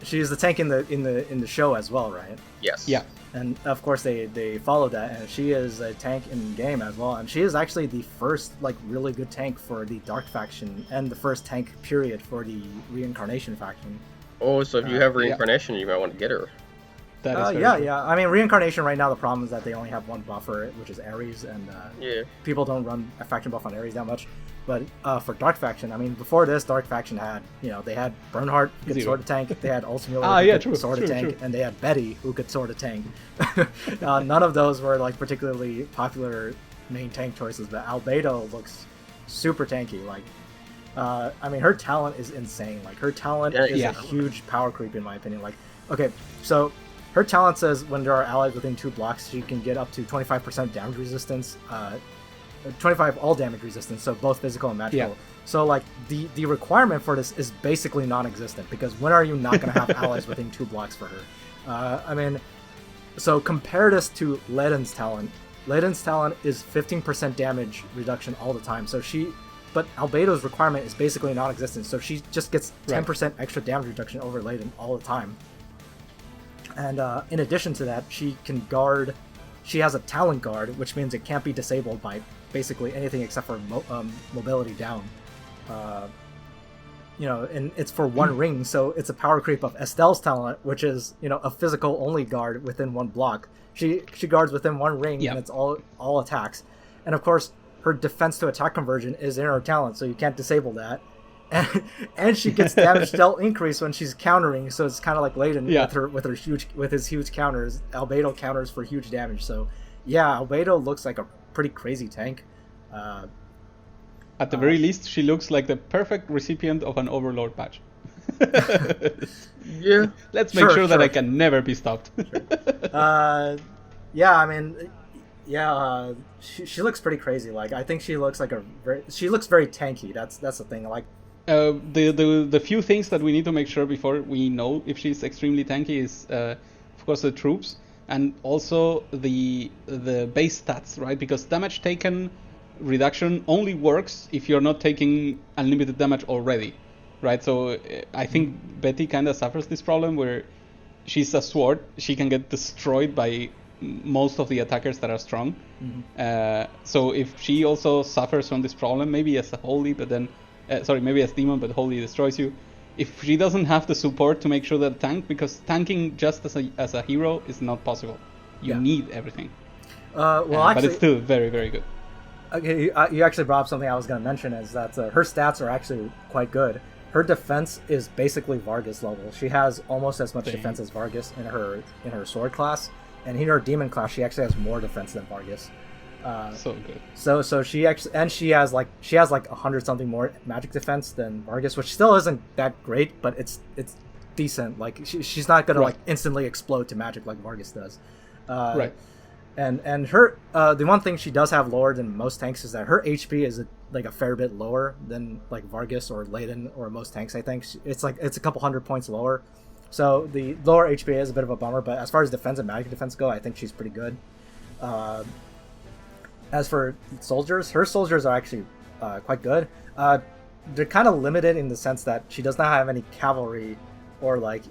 She is the tank in the show as well, right? Yes. Yeah. And of course they follow that, and she is a tank in game as well, and she is actually the first like really good tank for the Dark faction and the first tank period for the Reincarnation faction. Oh, so if you have Reincarnation, you might want to get her. Yeah. I mean, Reincarnation right now, the problem is that they only have one buffer, which is Ares, and people don't run a faction buff on Ares that much. But for Dark faction, I mean, before this, Dark faction had, they had Bernhardt, who could sort of tank, they had Ultimate, who could sort of tank, and they had Betty, who could sort of tank. None of those were like particularly popular main tank choices, but Albedo looks super tanky. Like, I mean, her talent is insane. Like, her talent is a huge power creep, in my opinion. Like, okay, so her talent says when there are allies within 2 blocks, she can get up to 25% damage resistance, 25 all damage resistance, so both physical and magical. Yeah. So like the requirement for this is basically non-existent, because when are you not going to have allies within 2 blocks for her? I mean, so compare this to Leden's talent. Leden's talent is 15% damage reduction all the time. But Albedo's requirement is basically non-existent, so she just gets 10% extra damage reduction over Leden all the time. And in addition to that, she can guard. She has a talent guard, which means it can't be disabled by basically anything except for mobility down. And it's for 1 ring, so it's a power creep of Estelle's talent, which is a physical only guard within 1 block. She guards within 1 ring, and it's all attacks. And of course, her defense to attack conversion is in her talent, so you can't disable that. And she gets damage dealt increase when she's countering, so it's kind of like Leden with his huge counters. Albedo counters for huge damage. So Albedo looks like a pretty crazy tank. At the very least, she looks like the perfect recipient of an Overlord badge. Let's make sure that I can never be stopped. She looks pretty crazy. Like, I think she looks like she looks very tanky. That's the thing. Like, the few things that we need to make sure before we know if she's extremely tanky is, of course, the troops, and also the base stats, right? Because damage taken reduction only works if you're not taking unlimited damage already, right? So I think Betty kind of suffers this problem where she's a sword. She can get destroyed by most of the attackers that are strong. So if she also suffers from this problem, maybe as a holy, but then maybe as demon, but holy destroys you. If she doesn't have the support to make sure that because tanking just as a hero is not possible. You need everything. But it's still very, very good. Okay, you actually brought up something I was going to mention, is that her stats are actually quite good. Her defense is basically Vargas level. She has almost as much defense as Vargas in her sword class, and in her demon class she actually has more defense than Vargas. So good. So she actually, and she has like 100 something more magic defense than Vargas, which still isn't that great, but it's decent. Like she's not gonna like instantly explode to magic like Vargas does. And her the one thing she does have lower than most tanks is that her HP is like a fair bit lower than like Vargas or Layden or most tanks. I think it's a couple hundred points lower, so the lower HP is a bit of a bummer. But as far as defense and magic defense go, I think she's pretty good. As for soldiers, her soldiers are actually quite good. They're kind of limited in the sense that she does not have any cavalry or like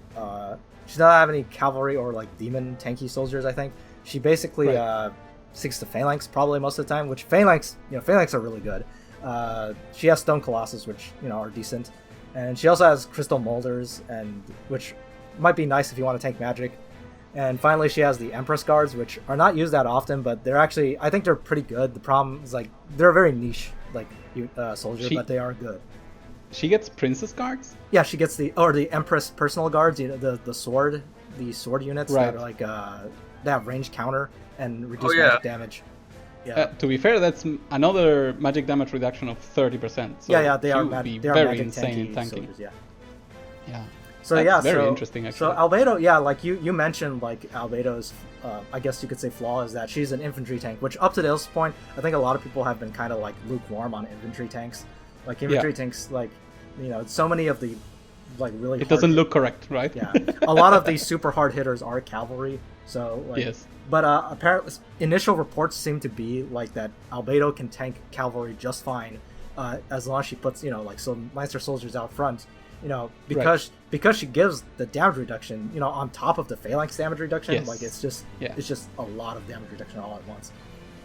demon tanky soldiers. I think she basically sticks to phalanx probably most of the time, which phalanx are really good. She has stone colossus, which are decent, and she also has crystal molders, and which might be nice if you want to tank magic. And finally, she has the Empress Guards, which are not used that often, but they're actually, I think they're pretty good. The problem is, like, they're a very niche, like, soldier, but they are good. She gets Princess Guards? Yeah, she gets the Empress Personal Guards, the sword units that are, like, they have range counter and reduce magic damage. Yeah. To be fair, that's another magic damage reduction of 30%. So they are very insane in tanking. Soldiers, yeah. So that's very interesting, actually. So Albedo, like you mentioned, like Albedo's, I guess you could say flaw is that she's an infantry tank, which up to this point, I think a lot of people have been kind of like lukewarm on infantry tanks. Like infantry tanks, like so many of the like really. It doesn't look correct, right? Yeah, a lot of these super hard hitters are cavalry. So like, yes. But apparently, initial reports seem to be like that Albedo can tank cavalry just fine, as long as she puts like some Lancer soldiers out front. Because she gives the damage reduction, on top of the phalanx damage reduction. Yes. Like it's just a lot of damage reduction all at once.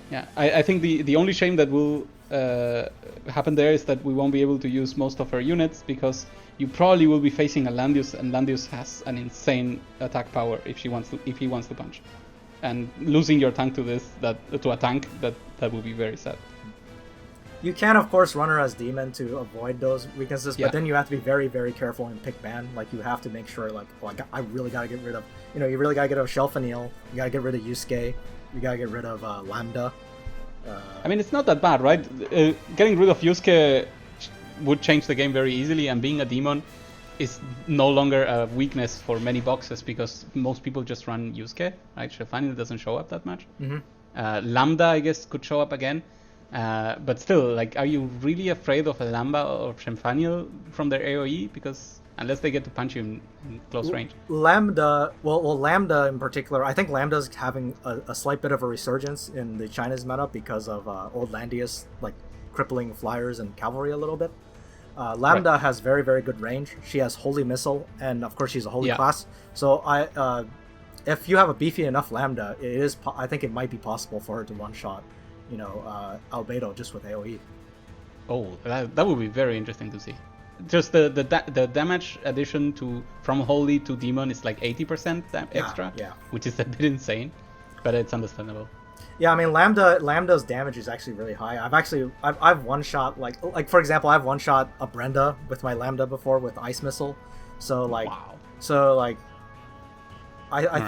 Yeah, I think the only shame that will happen there is that we won't be able to use most of her units, because you probably will be facing a Landius, and Landius has an insane attack power if he wants to punch, and losing your tank to a tank that would be very sad. You can, of course, run her as demon to avoid those weaknesses, but then you have to be very, very careful and pick ban. Like, you have to make sure, like, I really gotta get rid of, you really gotta get rid of Shelfanil, you gotta get rid of Yusuke, you gotta get rid of Lambda. I mean, it's not that bad, right? Getting rid of Yusuke would change the game very easily, and being a demon is no longer a weakness for many boxes, because most people just run Yusuke, right? Shelfanil doesn't show up that much. Mm-hmm. Lambda, I guess, could show up again. But still, like, are you really afraid of a Lambda or Shelfanil from their AoE? Because unless they get to punch you in close range. Lambda in particular, I think Lambda's having a slight bit of a resurgence in the Chinese meta because of Old Landius, like, crippling flyers and cavalry a little bit. Lambda has very, very good range. She has Holy Missile, and of course she's a Holy class. So if you have a beefy enough Lambda, I think it might be possible for her to one-shot Albedo just with AoE. Oh, that would be very interesting to see. Just the damage addition from Holy to Demon is like 80% extra, which is a bit insane, but it's understandable. Yeah, I mean Lambda's damage is actually really high. I've one shot like for example, I've one shot a Brenda with my Lambda before with Ice Missile. So like I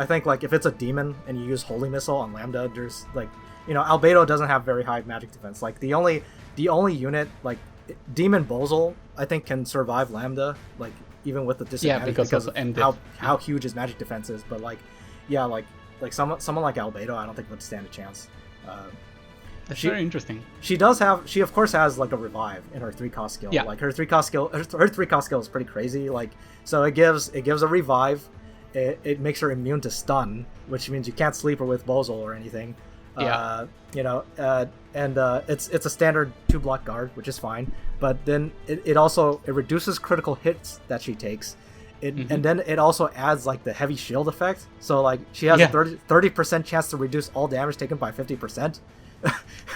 think like if it's a demon and you use Holy Missile on Lambda, there's like Albedo doesn't have very high magic defense. Like the only unit like Demon Bozal I think can survive Lambda, like even with the disadvantage because of how huge his magic defense is. But like someone like Albedo I don't think would stand a chance. That's very interesting. She of course has like a revive in her 3-cost skill. Yeah. Like her 3-cost skill is pretty crazy. Like so it gives a revive. It makes her immune to stun, which means you can't sleep her with Bozal or anything. It's a standard 2-block guard, which is fine. But then it also reduces critical hits that she takes. And then it also adds like the heavy shield effect. So like she has a 30% chance to reduce all damage taken by 50%,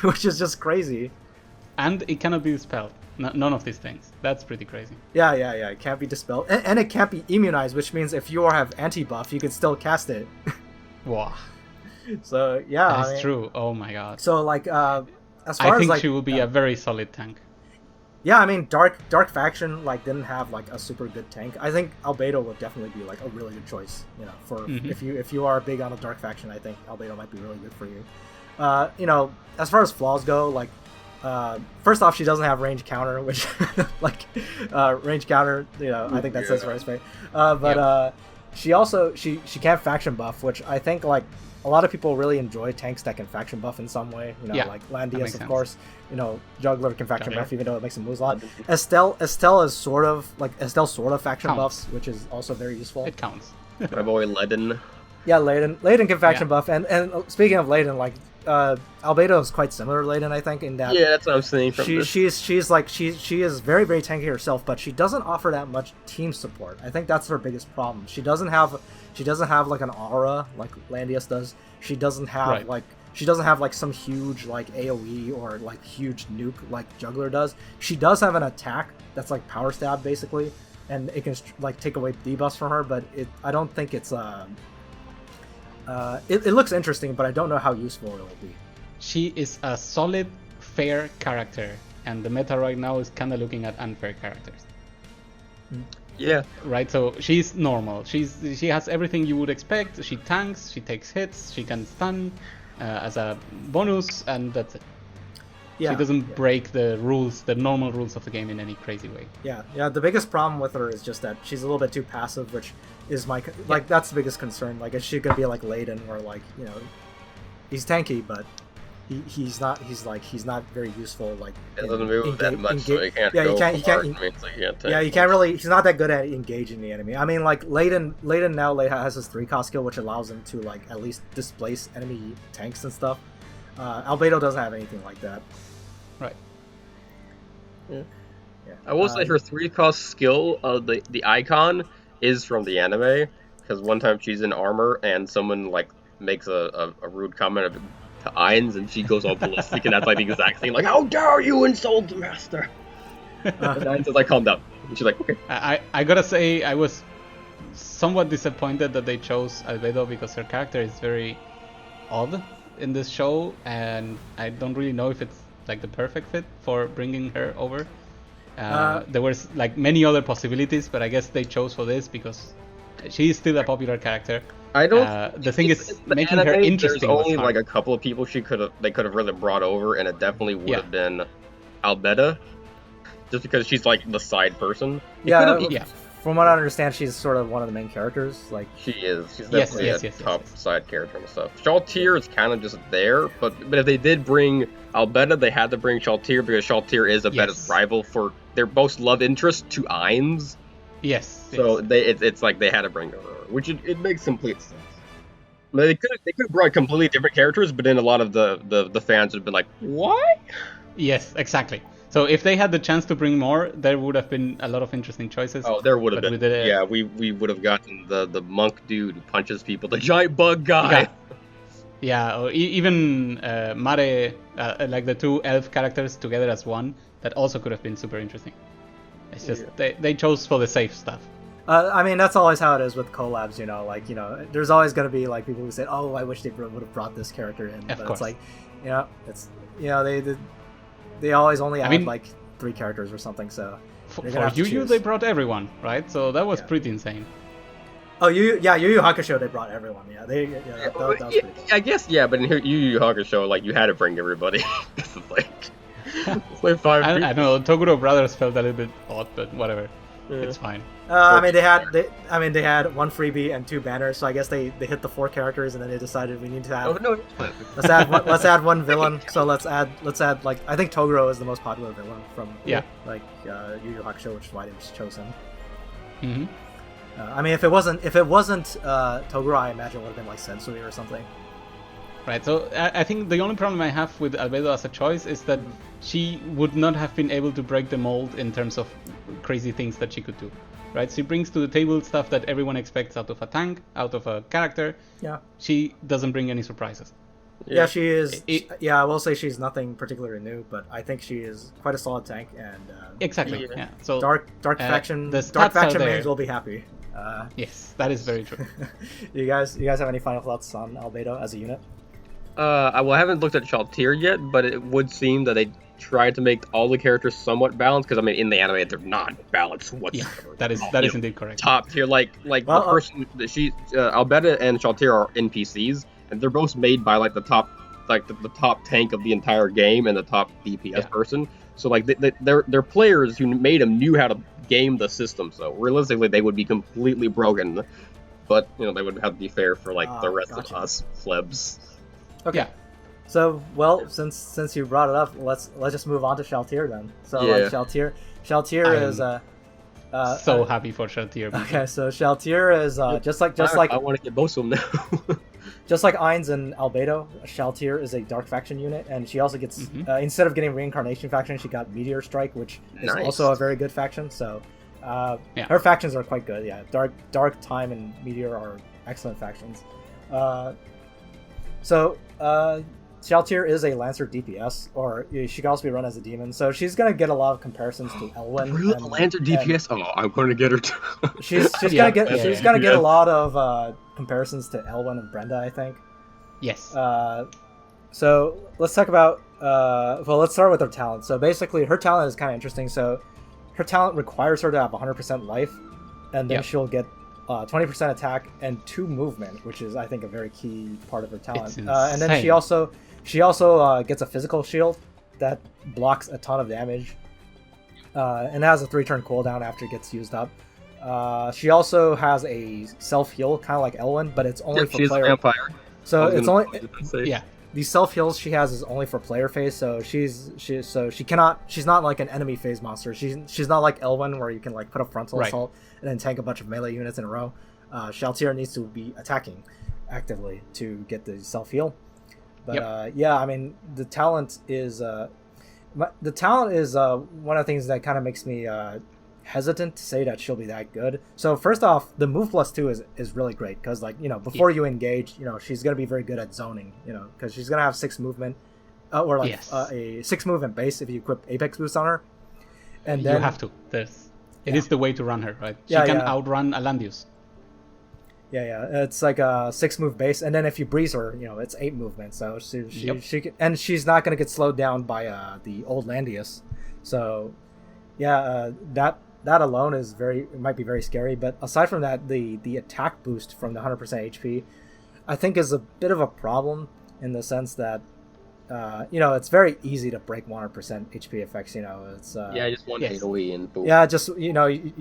which is just crazy. And it cannot be dispelled. None of these things. That's pretty crazy. Yeah. It can't be dispelled, and it can't be immunized, which means if you have anti-buff, you can still cast it. Wow. So yeah, that's true. Oh my god. So like, as far as like, she will be a very solid tank. Yeah, I mean, Dark Faction like didn't have like a super good tank. I think Albedo would definitely be like a really good choice. For if you are big on a Dark Faction, I think Albedo might be really good for you. As far as flaws go, like. First off, she doesn't have range counter, which, range counter, I think that says right. she also she can't faction buff, which I think like a lot of people really enjoy tanks that can faction buff in some way. You know, like Landius, of course. You know, Juggler can faction buff, even though it makes him lose a lot. Estelle is sort of faction buffs, which is also very useful. It counts. My boy Ledin. Yeah, Ledin can faction buff, and speaking of Ledin, like Albedo is quite similar to Ledin, I think, in that. Yeah, that's what I'm saying. She is very, very tanky herself, but she doesn't offer that much team support. I think that's her biggest problem. She doesn't have like an aura like Landius does. She doesn't have like some huge like AoE or like huge nuke like Juggler does. She does have an attack that's like power stab basically, and it can like take away debuffs from her. But I don't think it's it looks interesting, but I don't know how useful it will be. She is a solid, fair character, and the meta right now is kind of looking at unfair characters. Yeah. Right, so she's normal. She has everything you would expect. She tanks, she takes hits, she can stun as a bonus, and that's it. Yeah, she doesn't break the rules, the normal rules of the game in any crazy way. Yeah. The biggest problem with her is just that she's a little bit too passive, which is that's the biggest concern. Like, is she gonna be like Ledin, where like, you know, he's tanky, but he's not very useful. Like, it doesn't move that much, so he can't. Yeah, he can't really. He's not that good at engaging the enemy. I mean, like Ledin now has his 3-cost skill, which allows him to like at least displace enemy tanks and stuff. Albedo doesn't have anything like that. Right. Yeah. I will say her 3-cost skill, the icon, is from the anime, because one time she's in armor and someone like makes a rude comment to Ainz and she goes all ballistic, and that's like the exact thing, like, how dare you insult the master. And Ainz is like, calm down, and she's like, okay. I gotta say, I was somewhat disappointed that they chose Albedo, because her character is very odd in this show, and I don't really know if it's like the perfect fit for bringing her over. There was like many other possibilities, but I guess they chose for this because she is still a popular character. I don't. The thing is, making her interesting. There's only like a couple of people they could have really brought over, and it definitely would have been Albedo, just because she's like the side person. From what I understand, she's sort of one of the main characters. Like, she is. She's definitely a top side character and stuff. Shalltear is kind of just there, but if they did bring Albedo, they had to bring Shalltear because Shalltear is Albedo's rival for. They're both love interest to Ainz. Yes. So it's like they had to bring her over, which it makes complete sense. I mean, they could have brought completely different characters, but then a lot of the fans would have been like, what? Yes, exactly. So if they had the chance to bring more, there would have been a lot of interesting choices. Oh, there would have been. We would have gotten the monk dude who punches people, the giant bug guy. Yeah, or even Mare, like the two elf characters together as one. That also could have been super interesting. It's just they chose for the safe stuff. I mean, that's always how it is with collabs, you know. Like, you know, there's always going to be like people who say, "Oh, I wish they would have brought this character in." But it's like, you know, they always only add like 3 characters or something. So for Yu they brought everyone, right? So that was pretty insane. Oh, Yu Yu Hakusho, they brought everyone. Yeah, that was pretty cool. I guess, yeah, but in Yu Yu Hakusho, like, you had to bring everybody. It's like, it's like 5 I don't know. Toguro Brothers felt a little bit odd, but whatever. It's fine. I mean, they had 1 freebie and 2 banners, so I guess they hit the 4 characters, and then they decided we need to have. Oh no! let's add 1 villain. So let's add like, I think Toguro is the most popular villain from like Yu Yu Hakusho, which is why they chose him. Mm-hmm. I mean, if it wasn't Toguro, I imagine it would have been like Sensui or something. Right, so I think the only problem I have with Albedo as a choice is that she would not have been able to break the mold in terms of crazy things that she could do. Right, she brings to the table stuff that everyone expects out of a tank, out of a character. Yeah. She doesn't bring any surprises. Yeah, she is. I will say she's nothing particularly new, but I think she is quite a solid tank. And exactly. Yeah. So dark faction mains will be happy. Yes, that is very true. You guys have any final thoughts on Albedo as a unit? I haven't looked at Shalltear yet, but it would seem that they tried to make all the characters somewhat balanced, because I mean, in the anime they're not balanced whatsoever. Yeah, that is indeed correct. Top tier, like the person that Albedo and Shalltear are NPCs, and they're both made by like the top tank of the entire game and the top DPS person. So like they're players who made them knew how to game the system. So realistically, they would be completely broken. but they would have to be fair for like the rest gotcha. of us plebs. Okay. Yeah. So, well, since you brought it up, let's just move on to Shalltear then. So, Yeah. like Shalltear is so happy for Shalltear. Okay, so Shalltear is just like I want to get most of them now. just like Ainz and Albedo, Shalltear is a dark faction unit, and she also gets instead of getting reincarnation faction, she got Meteor Strike, which is also a very good faction. So, her factions are quite good. Yeah, Dark Time and Meteor are excellent factions. Shalltear is a Lancer DPS, or she can also be run as a demon. So she's gonna get a lot of comparisons to Elwyn. Really, Lancer DPS? I'm going to get her too. she's gonna get a lot of comparisons to Elwyn and Brenda, I think. Yes. So let's talk about. Let's start with her talent. So basically, her talent is kind of interesting. So her talent requires her to have 100% life, and then she'll get 20% attack and 2 movement, which is, I think, a very key part of her talent. And then she also gets a physical shield that blocks a ton of damage, and has a 3-turn cooldown after it gets used up. She also has a self-heal, kind of like Elwyn, but it's only for she's player. A vampire. So it's only yeah. These self-heals she has is only for player phase, so she's not like an enemy phase monster. She's not like Elwyn where you can like put a frontal assault and then tank a bunch of melee units in a row. Shalltear needs to be attacking actively to get the self-heal. But I mean the talent is one of the things that kind of makes me hesitant to say that she'll be that good. So first off, the move +2 is really great because before you engage, she's gonna be very good at zoning, because she's gonna have 6 movement, or like a 6 movement base if you equip Apex boost on her. And then you have to. It is the way to run her, right? She can outrun Alandius. Yeah, it's like a 6 move base, and then if you breeze her, it's 8 movement. So she can, and she's not gonna get slowed down by the old Landius. So that alone is it might be very scary. But aside from that, the attack boost from the 100% HP, I think is a bit of a problem in the sense that it's very easy to break 100% HP effects. It's just one hit away and boom. Yeah, just you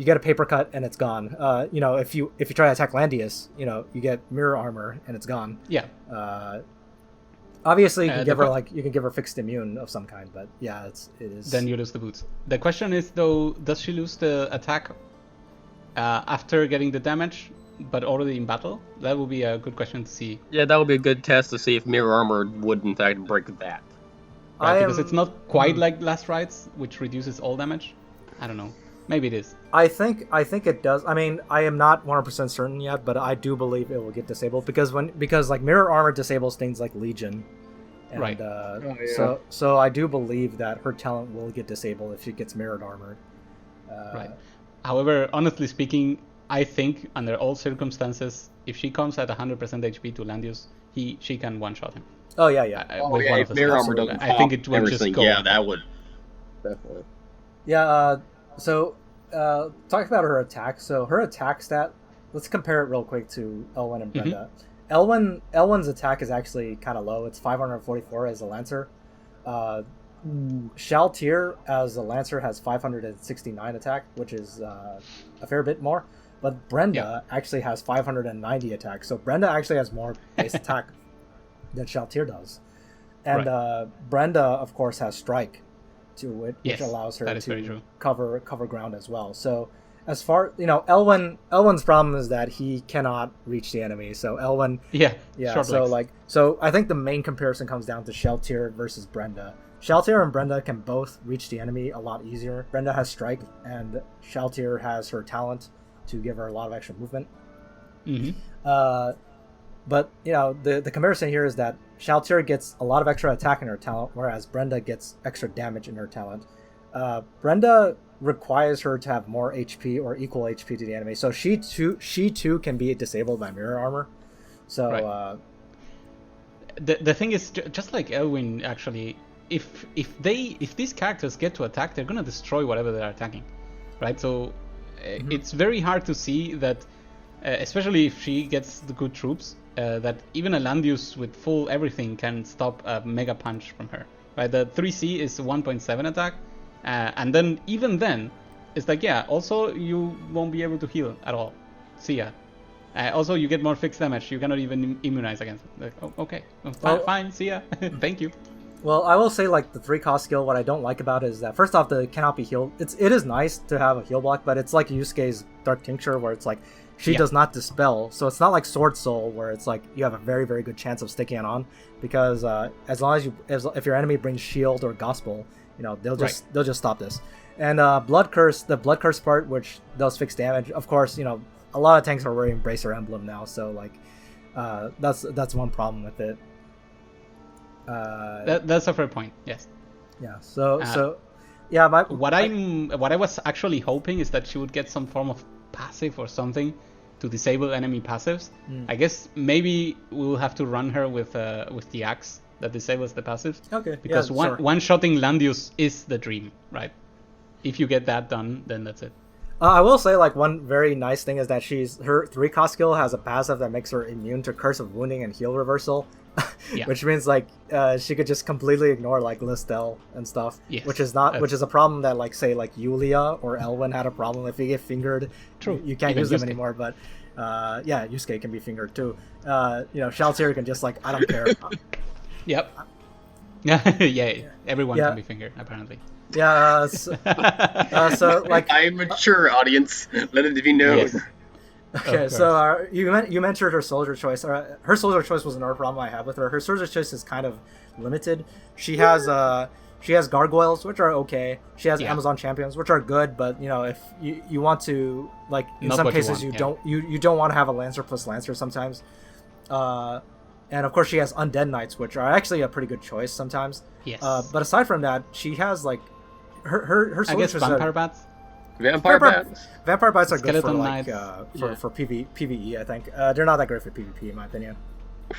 get a paper cut and it's gone. If you try to attack Landius, you get mirror armor and it's gone. Yeah. Obviously, you can give her fixed immune of some kind, but it is. Then you lose the boots. The question is though, does she lose the attack after getting the damage, but already in battle? That would be a good question to see. Yeah, that would be a good test to see if mirror armor would in fact break that. Right, because it's not quite like Last Rites, which reduces all damage. I don't know. Maybe it is. I think it does. I mean, I am not 100% certain yet, but I do believe it will get disabled because like mirror armor disables things like Legion, and, right. So I do believe that her talent will get disabled if she gets mirrored armor. Right. However, honestly speaking, I think under all circumstances, if she comes at 100% HP to Landius, she can one-shot him. Oh yeah. If mirror armor doesn't I think it will just go. Yeah, that would definitely. Yeah. So, talk about her attack. So her attack stat, let's compare it real quick to Elwyn and Brenda. Elwyn's attack is actually kind of low. It's 544 as a Lancer. Shalltear as a Lancer has 569 attack, which is a fair bit more. But Brenda actually has 590 attack. So Brenda actually has more base attack than Shalltear does. And Brenda, of course, has Strike to it, which allows her to cover ground as well. So as far Elwyn's problem is that he cannot reach the enemy. So Elwyn, so I think the main comparison comes down to Shalltear versus Brenda. Shalltear and Brenda can both reach the enemy a lot easier. Brenda has Strike, and Shalltear has her talent to give her a lot of extra movement. But the comparison here is that Shalltear gets a lot of extra attack in her talent, whereas Brenda gets extra damage in her talent. Brenda requires her to have more HP or equal HP to the enemy, so she too can be disabled by mirror armor. So the thing is, just like Elwyn, actually, if these characters get to attack, they're gonna destroy whatever they're attacking, right? So it's very hard to see that, especially if she gets the good troops, that even a Landius with full everything can stop a mega punch from her, right? The 3C is 1.7 attack, and then even then, it's like, also you won't be able to heal at all. See ya. Also, you get more fixed damage. You cannot even immunize against it. Like, oh, okay, fine, see ya. Thank you. Well, I will say, like, the 3-cost skill, what I don't like about it is that, first off, the cannot be healed. It is nice to have a heal block, but it's like Yusuke's Dark Tincture, where it's like, she does not dispel. So it's not like Sword Soul, where it's like, you have a very, very good chance of sticking it on, because as long as if your enemy brings Shield or Gospel, you know, they'll just stop this. And Blood Curse, the Blood Curse part, which does fix damage, of course, you know, a lot of tanks are wearing Bracer Emblem now, so, like, that's one problem with it. That's a fair point. Yes. Yeah. So yeah. What I was actually hoping is that she would get some form of passive or something to disable enemy passives. I guess maybe we'll have to run her with the axe that disables the passives. Okay. Because one-shotting Landius is the dream, right? If you get that done, then that's it. I will say, like, one very nice thing is that her 3-cost skill has a passive that makes her immune to Curse of Wounding and Heal Reversal. Which means, like, she could just completely ignore, like, Listel and stuff. Yes, which is a problem that, like, say, like, Yulia or Elwyn had a problem. If you get fingered, you can't use them anymore. But yeah, Yusuke can be fingered too. You know, Shalltear can just, like, I don't care. Yep. Yeah, everyone can be fingered apparently. Yeah. So like, I'm mature, audience. Let it be known. Yes. Okay, so you mentioned her soldier choice. Her soldier choice was another problem I have with her. Her soldier choice is kind of limited. She has gargoyles, which are okay. She has Amazon champions, which are good. But you know, if you want to, like, in Not some cases you don't want to have a lancer plus lancer sometimes. And of course she has undead knights, which are actually a pretty good choice sometimes. Yes. But aside from that, she has, like, her soldier choice. Vampire bats. Vampire bats. Vampire bites are good Skeleton for, like, knights. for PvE, I think. They're not that great for PvP, in my opinion.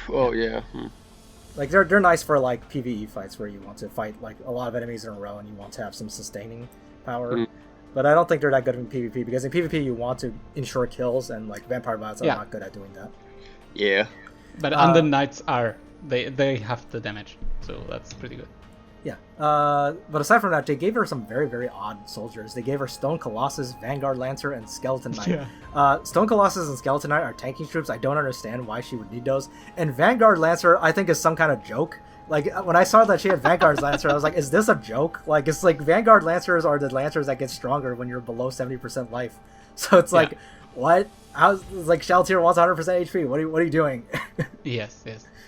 Oh yeah. Like, they're nice for, like, PvE fights where you want to fight, like, a lot of enemies in a row and you want to have some sustaining power. But I don't think they're that good in PvP, because in PvP you want to ensure kills, and, like, vampire bots are not good at doing that. Yeah. But undead knights are they have the damage, so that's pretty good. Yeah. But aside from that, they gave her some very, very odd soldiers. They gave her Stone Colossus, Vanguard Lancer, and Skeleton Knight. Stone Colossus and Skeleton Knight are tanking troops. I don't understand why she would need those. And Vanguard Lancer, I think, is some kind of joke. Like, when I saw that she had Vanguard Lancer, I was like, is this a joke? Like, it's like Vanguard Lancers are the Lancers that get stronger when you're below 70% life. So it's like, what? How's, like, Shalltear wants 100% HP. What are you doing? Yes.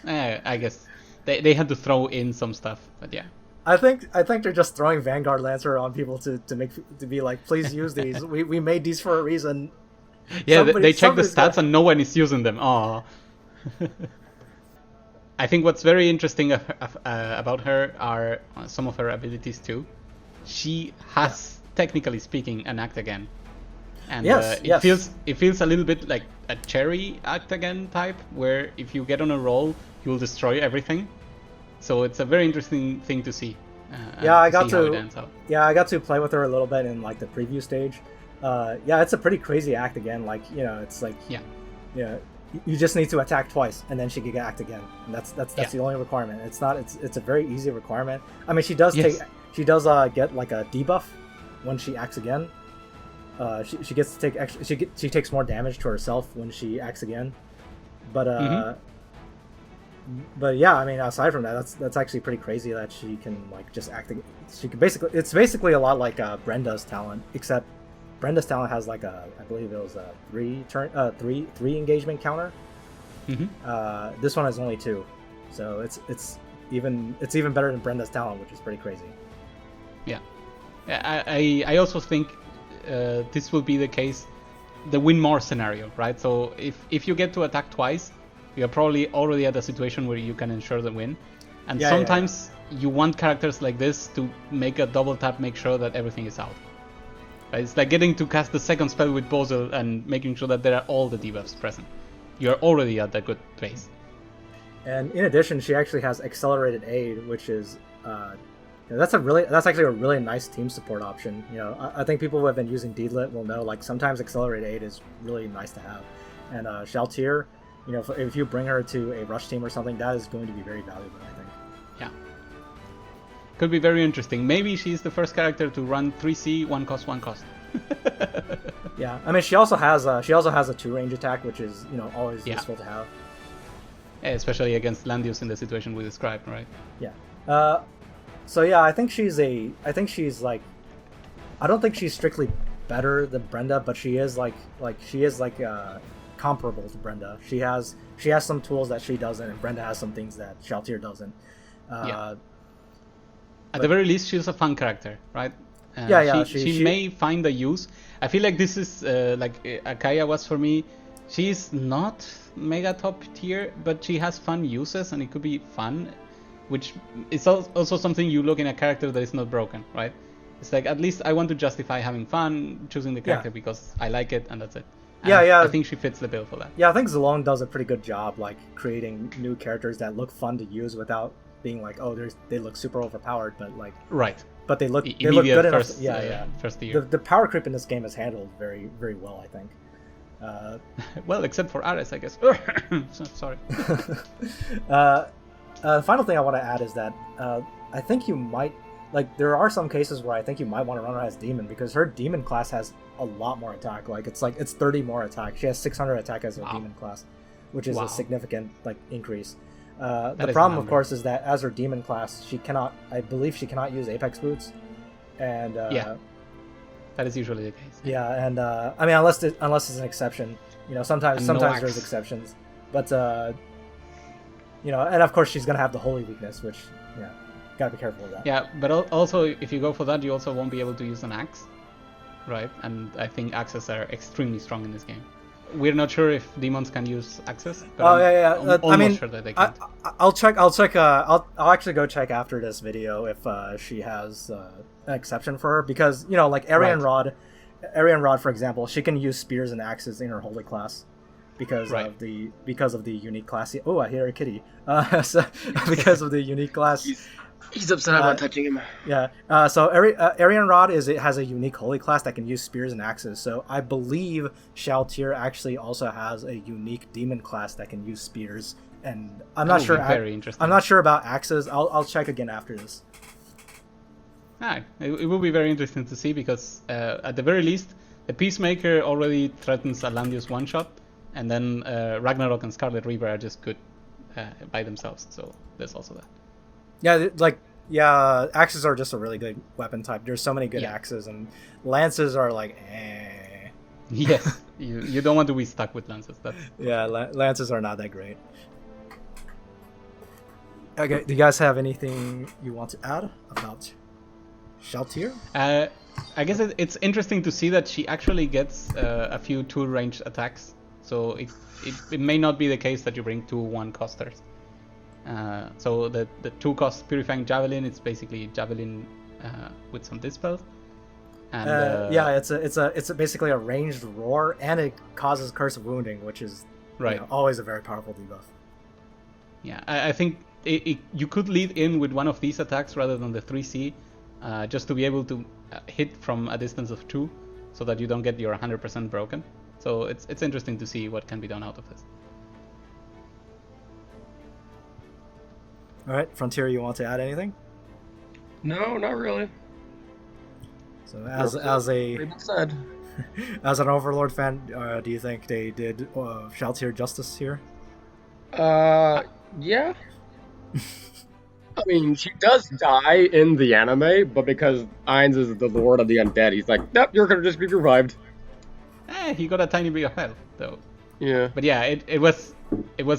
I guess they had to throw in some stuff, but yeah. I think they're just throwing Vanguard Lancer on people to be like, please use these. we made these for a reason. Yeah, they check the stats and no one is using them. Aww. I think what's very interesting about her are some of her abilities too. She has, technically speaking, an act again, and it feels a little bit like a Cherry act again type, where if you get on a roll, you will destroy everything. So it's a very interesting thing to see. I got to play with her a little bit in, like, the preview stage. It's a pretty crazy act again. Like, you know, it's like, you just need to attack twice, and then she can act again. And that's the only requirement. It's a very easy requirement. I mean, she does get like a debuff when she acts again. She gets to take extra. She takes more damage to herself when she acts again. But But yeah, I mean, aside from that, that's actually pretty crazy that she can, like, just act. She can it's basically a lot like Brenda's talent, except Brenda's talent has, like, I believe it was a three engagement counter. This one has only 2, so it's even better than Brenda's talent, which is pretty crazy. Yeah, I also think this will be the case, the win more scenario, right? So if you get to attack twice, you're probably already at a situation where you can ensure the win. And sometimes you want characters like this to make a double tap, make sure that everything is out. Right? It's like getting to cast the second spell with Bozel and making sure that there are all the debuffs present. You're already at a good place. And in addition, she actually has Accelerated Aid, which is that's actually a really nice team support option. You know, I think people who have been using Deedlit will know, like, sometimes Accelerated Aid is really nice to have. And Shalltear, you know, if you bring her to a rush team or something, that is going to be very valuable, I think. Could be very interesting. Maybe she's the first character to run 3C, 1 cost, 1 cost. Yeah, I mean, she also has a 2-range attack, which is, you know, always useful to have. Especially against Landius in the situation we described, right? Yeah. So yeah, I think she's like, I don't think she's strictly better than Brenda, but she is like comparable to Brenda. She has some tools that she doesn't, and Brenda has some things that Shalltear doesn't. At the very least, she's a fun character, right? She may find a use. I feel like this is like Akaya was for me. She's not mega top tier, but she has fun uses, and it could be fun, which is also something you look in a character that is not broken, right? It's like, at least I want to justify having fun choosing the character because I like it, and that's it. And I think she fits the bill for that. Yeah, I think Zalone does a pretty good job, like creating new characters that look fun to use without being like, oh, they look super overpowered, but like but they look good first, enough. First year. The power creep in this game is handled very, very well, I think. Well, except for Ares, I guess. Sorry. Final thing I want to add is that I think you might, like, there are some cases where I think you might want to run her as demon, because her demon class has a lot more attack. Like it's 30 more attack. She has 600 attack as her demon class, which is a significant like increase. The problem, of course, is that as her demon class, I believe she cannot use Apex boots, and that is usually the case. Yeah, and I mean, unless it's an exception, you know, sometimes there's exceptions, but you know, and of course she's gonna have the holy weakness, which gotta be careful with that. Yeah, but also if you go for that, you also won't be able to use an axe, right? And I think axes are extremely strong in this game. We're not sure if demons can use axes. But I'm almost sure that they can. I'll check. I'll actually go check after this video if she has an exception for her, because you know, like Arian Rod, for example, she can use spears and axes in her holy class because of the unique class. Oh, I hear a kitty. Because of the unique class. He's upset about touching him. Yeah. So Arian Rod has a unique holy class that can use spears and axes. So I believe Shalltear actually also has a unique demon class that can use spears. And I'm not sure. Very interesting. I'm not sure about axes. I'll check again after this. It will be very interesting to see, because at the very least, the Peacemaker already threatens a Landius one shot, and then Ragnarok and Scarlet Reaper are just good by themselves. So there's also that. Yeah, axes are just a really good weapon type. There's so many good axes, and lances are like, eh. Yes, you don't want to be stuck with lances. Lances are not that great. Okay, do you guys have anything you want to add about Shalltear? I guess it's interesting to see that she actually gets a few 2-range attacks. So it may not be the case that you bring 2 1-costers. So the 2-cost Purifying Javelin, it's basically Javelin with some dispel. And it's basically a ranged roar, and it causes Curse of Wounding, which is always a very powerful debuff. Yeah, I think you could lead in with one of these attacks rather than the 3C, just to be able to hit from a distance of 2, so that you don't get your 100% broken. So it's interesting to see what can be done out of this. All right, Frontier, you want to add anything? No, not really. So as an Overlord fan, do you think they did Shalltear justice here? Yeah. I mean, she does die in the anime, but because Ainz is the Lord of the Undead, he's like, nope, you're gonna just be revived. He got a tiny bit of health, though. Yeah. But yeah, it was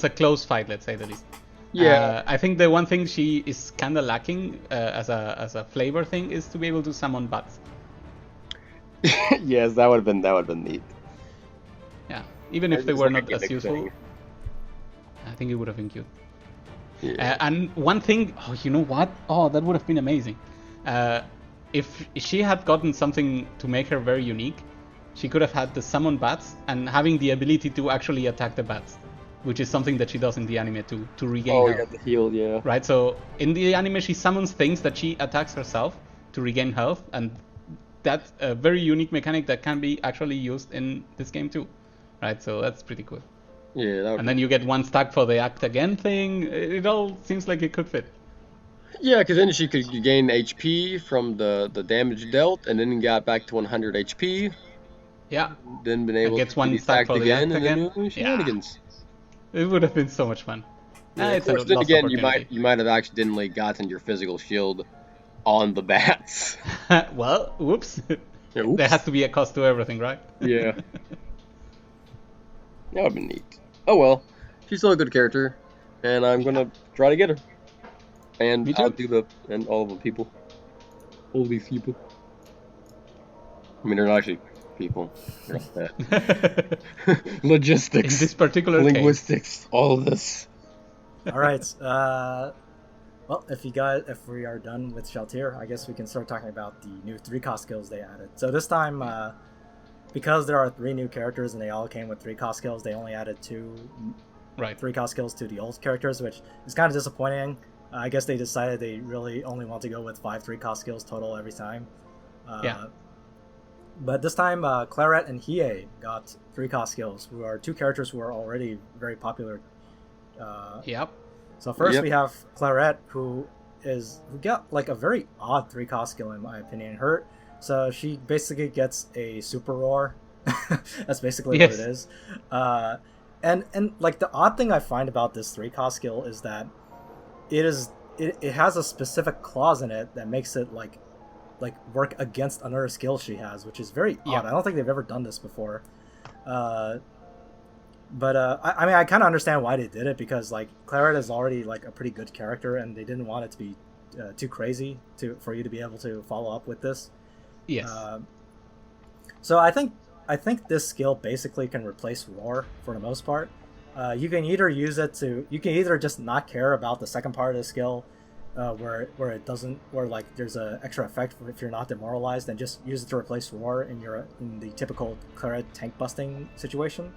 a close fight, let's say the least. Yeah. I think the one thing she is kind of lacking as a flavor thing is to be able to summon bats. Yes, that would have been neat. Yeah, even if they were not as useful, I think it would have been cute. Yeah. And one thing, you know what? Oh, that would have been amazing. If she had gotten something to make her very unique, she could have had the summon bats and having the ability to actually attack the bats, which is something that she does in the anime to regain health. The heal, yeah. Right, so in the anime she summons things that she attacks herself to regain health, and that's a very unique mechanic that can be actually used in this game too. Right, so that's pretty cool. Yeah, and then you get 1 stack for the act again thing. It all seems like it could fit. Yeah, because then she could gain HP from the damage dealt, and then got back to 100 HP. Yeah. Then been able gets to one be stack attacked for the again, act and then again. do shenanigans. It would have been so much fun. Yeah, of It's a course, then lost again, opportunity. you might have accidentally gotten your physical shield on the bats. Well, whoops. Yeah, oops. There has to be a cost to everything, right? Yeah. That would have been neat. Oh well, she's still a good character, and I'm gonna try to get her. And Me too. outdo and all of the people. All these people. I mean, they're not actually people. They're all that. Logistics. In this particular linguistics. All of this. All right. Well, if we are done with Shalltear, I guess we can start talking about the new 3-cost skills they added. So this time, because there are 3 new characters and they all came with 3-cost skills, they only added 2 3-cost skills to the old characters, which is kind of disappointing. I guess they decided they really only want to go with 5 3-cost skills total every time. Yeah. But this time, Clarett and Hiei got 3-cost skills, who are 2 characters who are already very popular. Yep. So first we have Clarett, who got like a very odd 3-cost skill in my opinion. So she basically gets a super roar. That's basically what it is. And like the odd thing I find about this 3-cost skill is that it has a specific clause in it that makes it like work against another skill she has, which is very odd. I don't think they've ever done this before. But I mean, I kind of understand why they did it, because like Clarett is already like a pretty good character, and they didn't want it to be too crazy for you to be able to follow up with this. Yes. So I think this skill basically can replace Roar for the most part. You can either use it you can either just not care about the second part of the skill, where it doesn't, where like there's an extra effect if you're not demoralized, and just use it to replace Roar in the typical Clarett tank busting situation.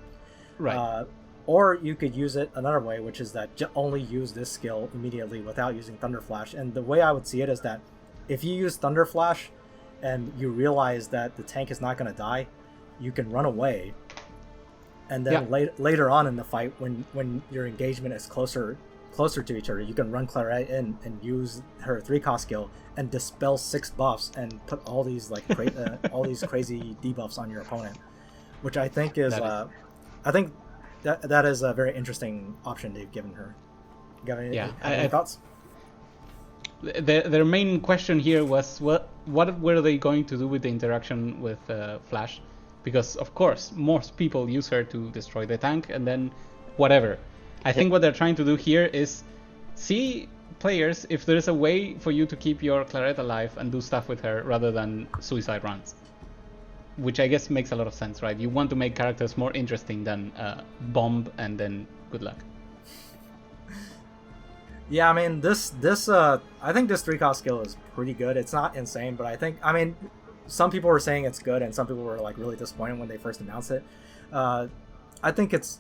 Right. Or you could use it another way, which is that only use this skill immediately without using Thunder Flash. And the way I would see it is that if you use Thunder Flash and you realize that the tank is not going to die, you can run away. And then later on in the fight, when your engagement is closer to each other, you can run Clarett in and use her 3-cost skill and dispel 6 buffs and put all these like all these crazy debuffs on your opponent, which I think is I think that is a very interesting option they've given her. Got any thoughts? Their main question here was what were they going to do with the interaction with Flash? Because of course most people use her to destroy the tank and then whatever. I think what they're trying to do here is see players if there is a way for you to keep your Clarett alive and do stuff with her rather than suicide runs. Which I guess makes a lot of sense, right? You want to make characters more interesting than bomb and then good luck. Yeah, I mean this I think this 3-cost skill is pretty good. It's not insane, but I mean some people were saying it's good and some people were like really disappointed when they first announced it. I think it's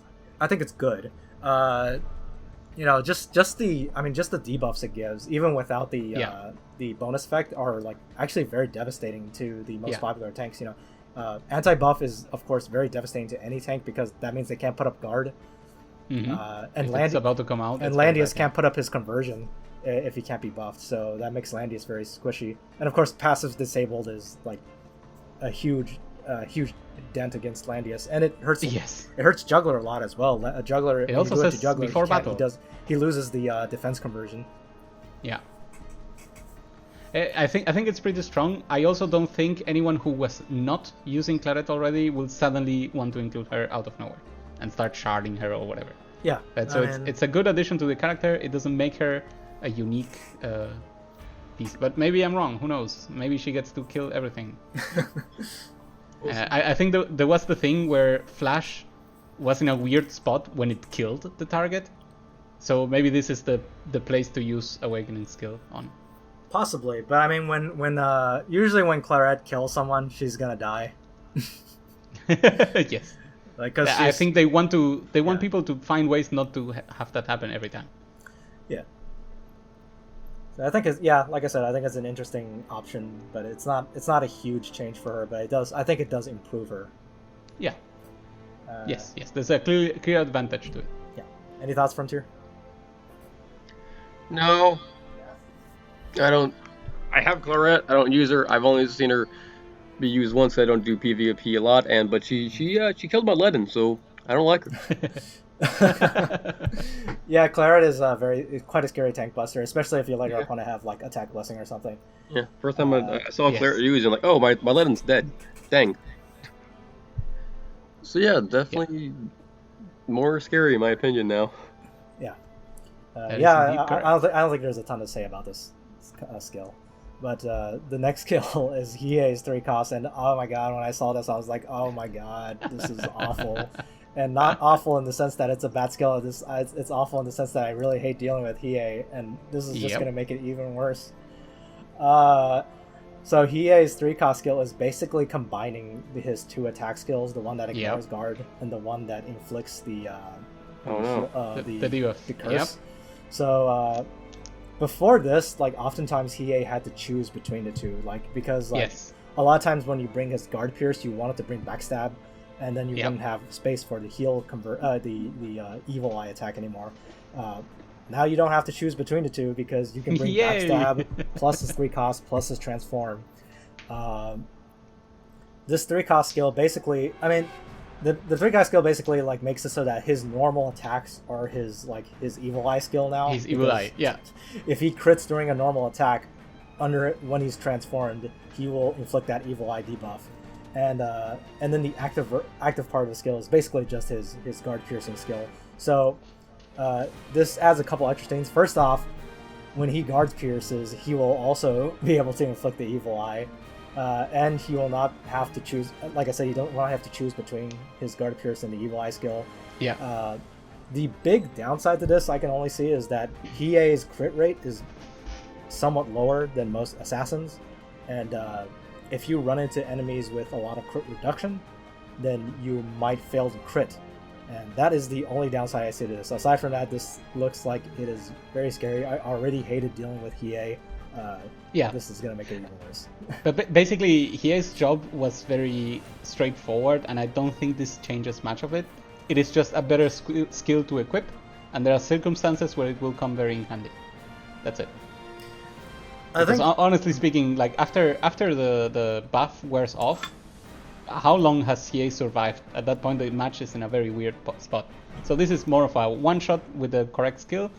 good. You know, just the debuffs it gives, even without the bonus effect, are like actually very devastating to the most popular tanks. You know, anti-buff is of course very devastating to any tank because that means they can't put up guard. And Landius about to come out, and Landius can't put up his conversion if he can't be buffed, so that makes Landius very squishy. And of course, passive disabled is like a huge dent against Landius, and it hurts. It hurts Juggler a lot as well. A Juggler. It also says Juggler, before battle. He loses the defense conversion. Yeah. I think it's pretty strong. I also don't think anyone who was not using Clarett already will suddenly want to include her out of nowhere and start sharding her or whatever. Yeah. So it's a good addition to the character. It doesn't make her a unique piece, but maybe I'm wrong. Who knows? Maybe she gets to kill everything. I think there was the thing where Flash was in a weird spot when it killed the target. So maybe this is the place to use Awakening skill on. Possibly, but I mean, when usually when Clarett kills someone, she's gonna die. Yes. Like, I think they want people to find ways not to have that happen every time. Yeah. So I think like I said, I think it's an interesting option, but it's not a huge change for her, but I think it does improve her. Yeah. Yes. There's a clear advantage to it. Yeah. Any thoughts, Frontier? No. I have Clarett. I don't use her. I've only seen her be used once. I don't do PvP a lot, but she killed my Ledin, so I don't like her. Yeah, Clarett is quite a scary tank buster, especially if you let your opponent have like attack blessing or something. Yeah, first time I saw Clarett used, I'm like, oh, my Ledin's dead. Dang. So yeah, definitely more scary in my opinion now. Yeah. I don't think there's a ton to say about this skill. But the next skill is Hiei's 3 cost, and oh my god, when I saw this I was like, oh my god, this is awful. And not awful in the sense that it's a bad skill, it's awful in the sense that I really hate dealing with Hiei, and this is just going to make it even worse. So Hiei's 3 cost skill is basically combining his 2 attack skills, the one that ignores guard, and the one that inflicts the curse. Yep. So before this, like oftentimes Hiei had to choose between the two, like because like a lot of times when you bring his guard pierce, you wanted to bring backstab, and then you wouldn't have space for the heal the evil eye attack anymore. Now you don't have to choose between the two because you can bring backstab plus his 3 cost plus his transform. This 3 cost skill basically, I mean, the 3 cost skill basically like makes it so that his normal attacks are his evil eye skill now. His evil eye, yeah. If he crits during a normal attack, when he's transformed, he will inflict that evil eye debuff. And then the active part of the skill is basically just his guard piercing skill. So this adds a couple extra things. First off, when he guard pierces, he will also be able to inflict the evil eye, and he will not have to choose. Like I said, you don't want to have to choose between his guard pierce and the evil eye skill. Yeah. The big downside to this I can only see is that Hiei's crit rate is somewhat lower than most assassins, and if you run into enemies with a lot of crit reduction, then you might fail to crit. And that is the only downside I see to this. Aside from that, this looks like it is very scary. I already hated dealing with Hiei. This is going to make it even worse. But basically, Hiei's job was very straightforward, and I don't think this changes much of it. It is just a better skill to equip, and there are circumstances where it will come very in handy. That's it. Because honestly speaking, like after the buff wears off, how long has Hiei survived? At that point, the match is in a very weird spot. So this is more of a one-shot with the correct skill.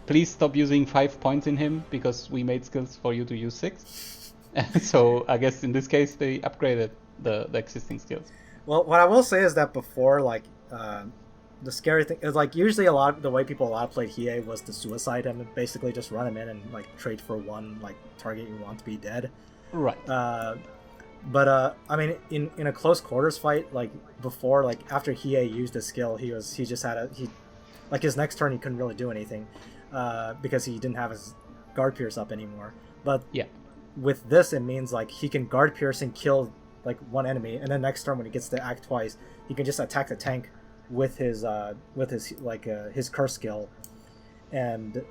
Please stop using 5 points in him, because we made skills for you to use 6. So I guess in this case, they upgraded the existing skills. Well, what I will say is that before, like, the scary thing is, like, usually the way people played Hiei was to suicide him and basically just run him in and, like, trade for one, like, target you want to be dead. Right. But I mean, in a close quarters fight, like before, like after Hiei used his skill, like his next turn he couldn't really do anything, because he didn't have his guard pierce up anymore. But with this, it means like he can guard pierce and kill like one enemy, and then next turn when he gets to act twice, he can just attack the tank with his his curse skill, and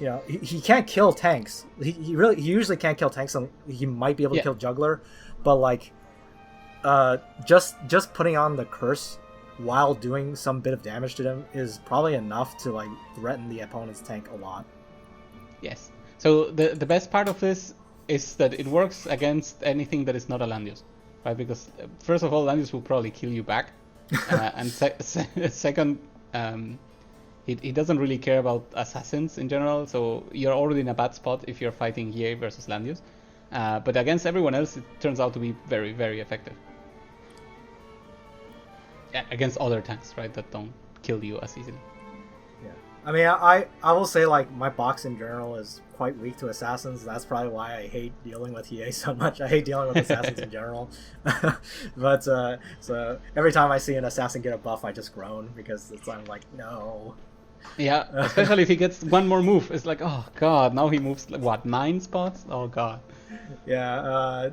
you know he can't kill tanks. He usually can't kill tanks. He might be able to kill juggler. But like, just putting on the curse while doing some bit of damage to them is probably enough to like threaten the opponent's tank a lot. Yes. So the best part of this is that it works against anything that is not a Landius, right? Because first of all, Landius will probably kill you back, and second, he doesn't really care about assassins in general. So you're already in a bad spot if you're fighting Hiei versus Landius. But against everyone else, it turns out to be very, very effective. Against other tanks, right, that don't kill you as easily. Yeah. I mean, I will say, like, my box in general is quite weak to assassins. That's probably why I hate dealing with Hiei so much. I hate dealing with assassins in general. But, so every time I see an assassin get a buff, I just groan, because I'm like, no. Yeah, especially if he gets one more move. It's like, oh god, now he moves, what, 9 spots? Oh god. Yeah,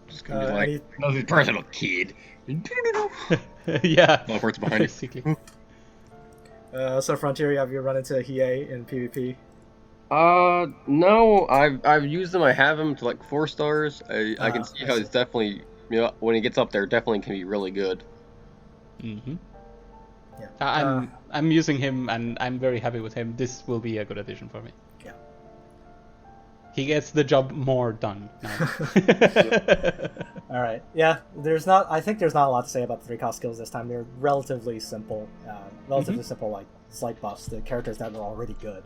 just gonna be like, another personal kid. Yeah. All parts behind basically. So Frontier, have you run into Hiei in PvP? No, I've used him. I have him to like 4 stars. I can see how he's definitely, you know, when he gets up there, definitely can be really good. Mm-hmm. Yeah. I'm using him and I'm very happy with him. This will be a good addition for me. Yeah. He gets the job more done now. All right. Yeah, I think there's not a lot to say about the 3-cost skills this time. They're relatively simple, simple, like slight buffs to characters that are already good.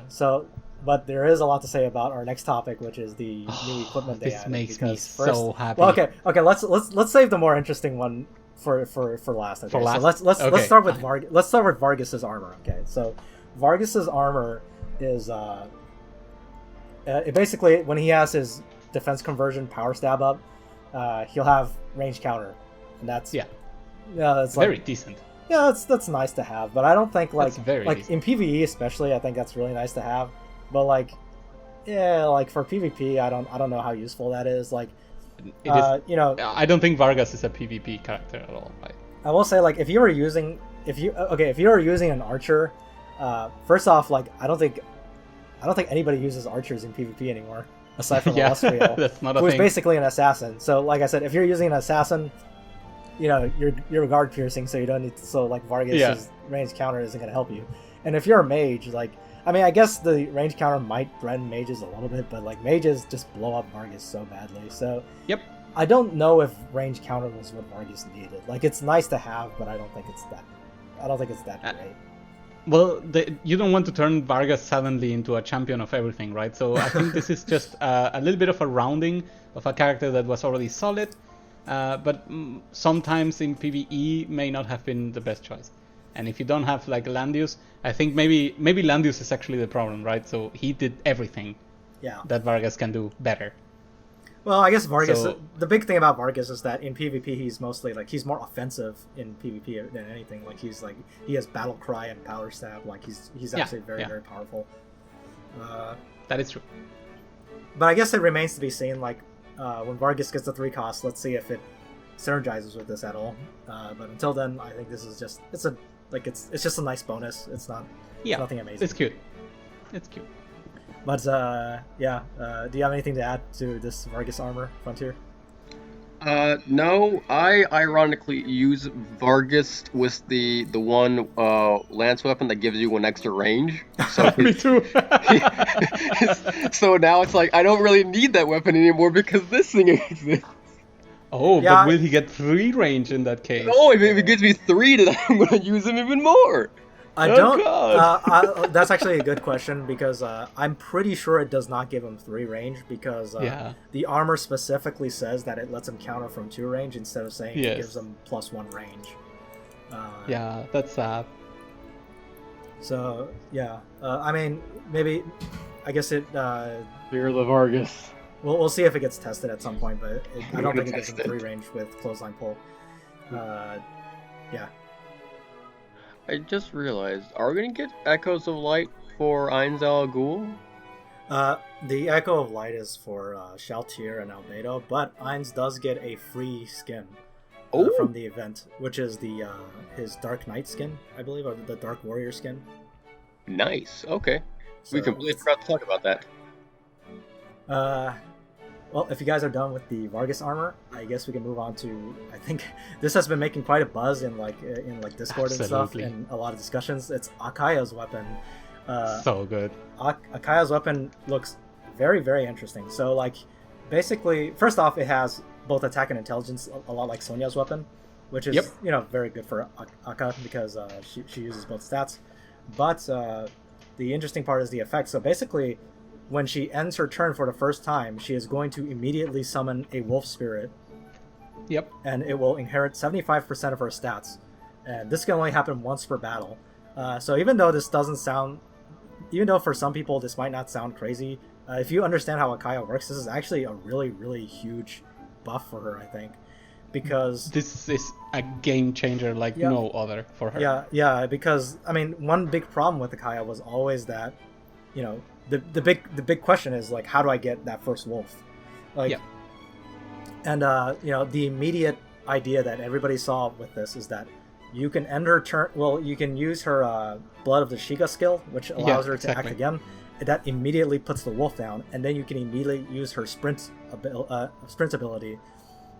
So, but there is a lot to say about our next topic, which is the new equipment they added. This makes me so happy. Well, okay. Let's save the more interesting one for last. Okay? For last? So let's start with let's start with Vargas's armor. Okay, so Vargas's armor is it basically, when he has his defense conversion power stab up, he'll have range counter, and that's that's very decent. Yeah, that's nice to have, but I don't think decent. In PvE especially, I think that's really nice to have. But for PvP, I don't know how useful that is. I don't think Vargas is a PvP character at all. Right? I will say, if you were using an archer, first off, I don't think anybody uses archers in PvP anymore, aside from Illustrial, that's not a who's thing. Basically an assassin. So, like I said, if you're using an assassin, you're guard piercing, so you don't need to, so Vargas's range counter isn't going to help you. And if you're a mage, I guess the range counter might threaten mages a little bit, but mages just blow up Vargas so badly. So I don't know if range counter was what Vargas needed. It's nice to have, but I don't think it's that great. Well, you don't want to turn Vargas suddenly into a champion of everything, right? So I think this is just a little bit of a rounding of a character that was already solid, but sometimes in PvE may not have been the best choice. And if you don't have Landius, I think maybe Landius is actually the problem, right? So he did everything that Vargas can do better. Well, I guess Vargas. The big thing about Vargas is that in PvP he's mostly he's more offensive in PvP than anything. He has battle cry and power stab. He's actually very very powerful. That is true. But I guess it remains to be seen. When Vargas gets the 3-cost, let's see if it synergizes with this at all. But until then, I think this is just it's just a nice bonus. It's not nothing amazing. It's cute. But do you have anything to add to this Vargas armor, Frontier? No, I ironically use Vargas with the one lance weapon that gives you an extra range. So Me too. So now it's I don't really need that weapon anymore because this thing exists. Oh, but will he get 3 range in that case? Oh, if it gives me 3, then I'm going to use him even more. That's actually a good question, because I'm pretty sure it does not give him 3 range, because the armor specifically says that it lets him counter from 2 range instead of saying it gives him +1 range. That's sad. So maybe I guess it. Fear the Vargas. We'll see if it gets tested at some point, but I don't think it gives him 3 range with clothesline pull. I just realized, are we going to get Echoes of Light for Ainz al Ghul? The Echo of Light is for Shalltear and Albedo, but Ainz does get a free skin from the event, which is his Dark Knight skin, I believe, or the Dark Warrior skin. Nice, okay. So we completely forgot to talk about that. Well, if you guys are done with the Vargas armor, I guess we can move on to. I think this has been making quite a buzz in Discord and stuff, and a lot of discussions. It's Akaya's weapon. So good. Akaya's weapon looks very very interesting. So basically, first off, it has both attack and intelligence, a lot like Sonya's weapon, which is very good for Aka because she uses both stats. But the interesting part is the effect. So basically, when she ends her turn for the first time, she is going to immediately summon a wolf spirit. Yep. And it will inherit 75% of her stats. And this can only happen once per battle. So even though for some people this might not sound crazy, if you understand how Akaya works, this is actually a really, really huge buff for her, I think. Because this is a game changer no other for her. Yeah, because, one big problem with Akaya was always that, the big question is how do I get that first wolf? And the immediate idea that everybody saw with this is that you can end her turn. Well, you can use her Blood of the Shiga skill, which allows her to act again. That immediately puts the wolf down, and then you can immediately use her sprint ability,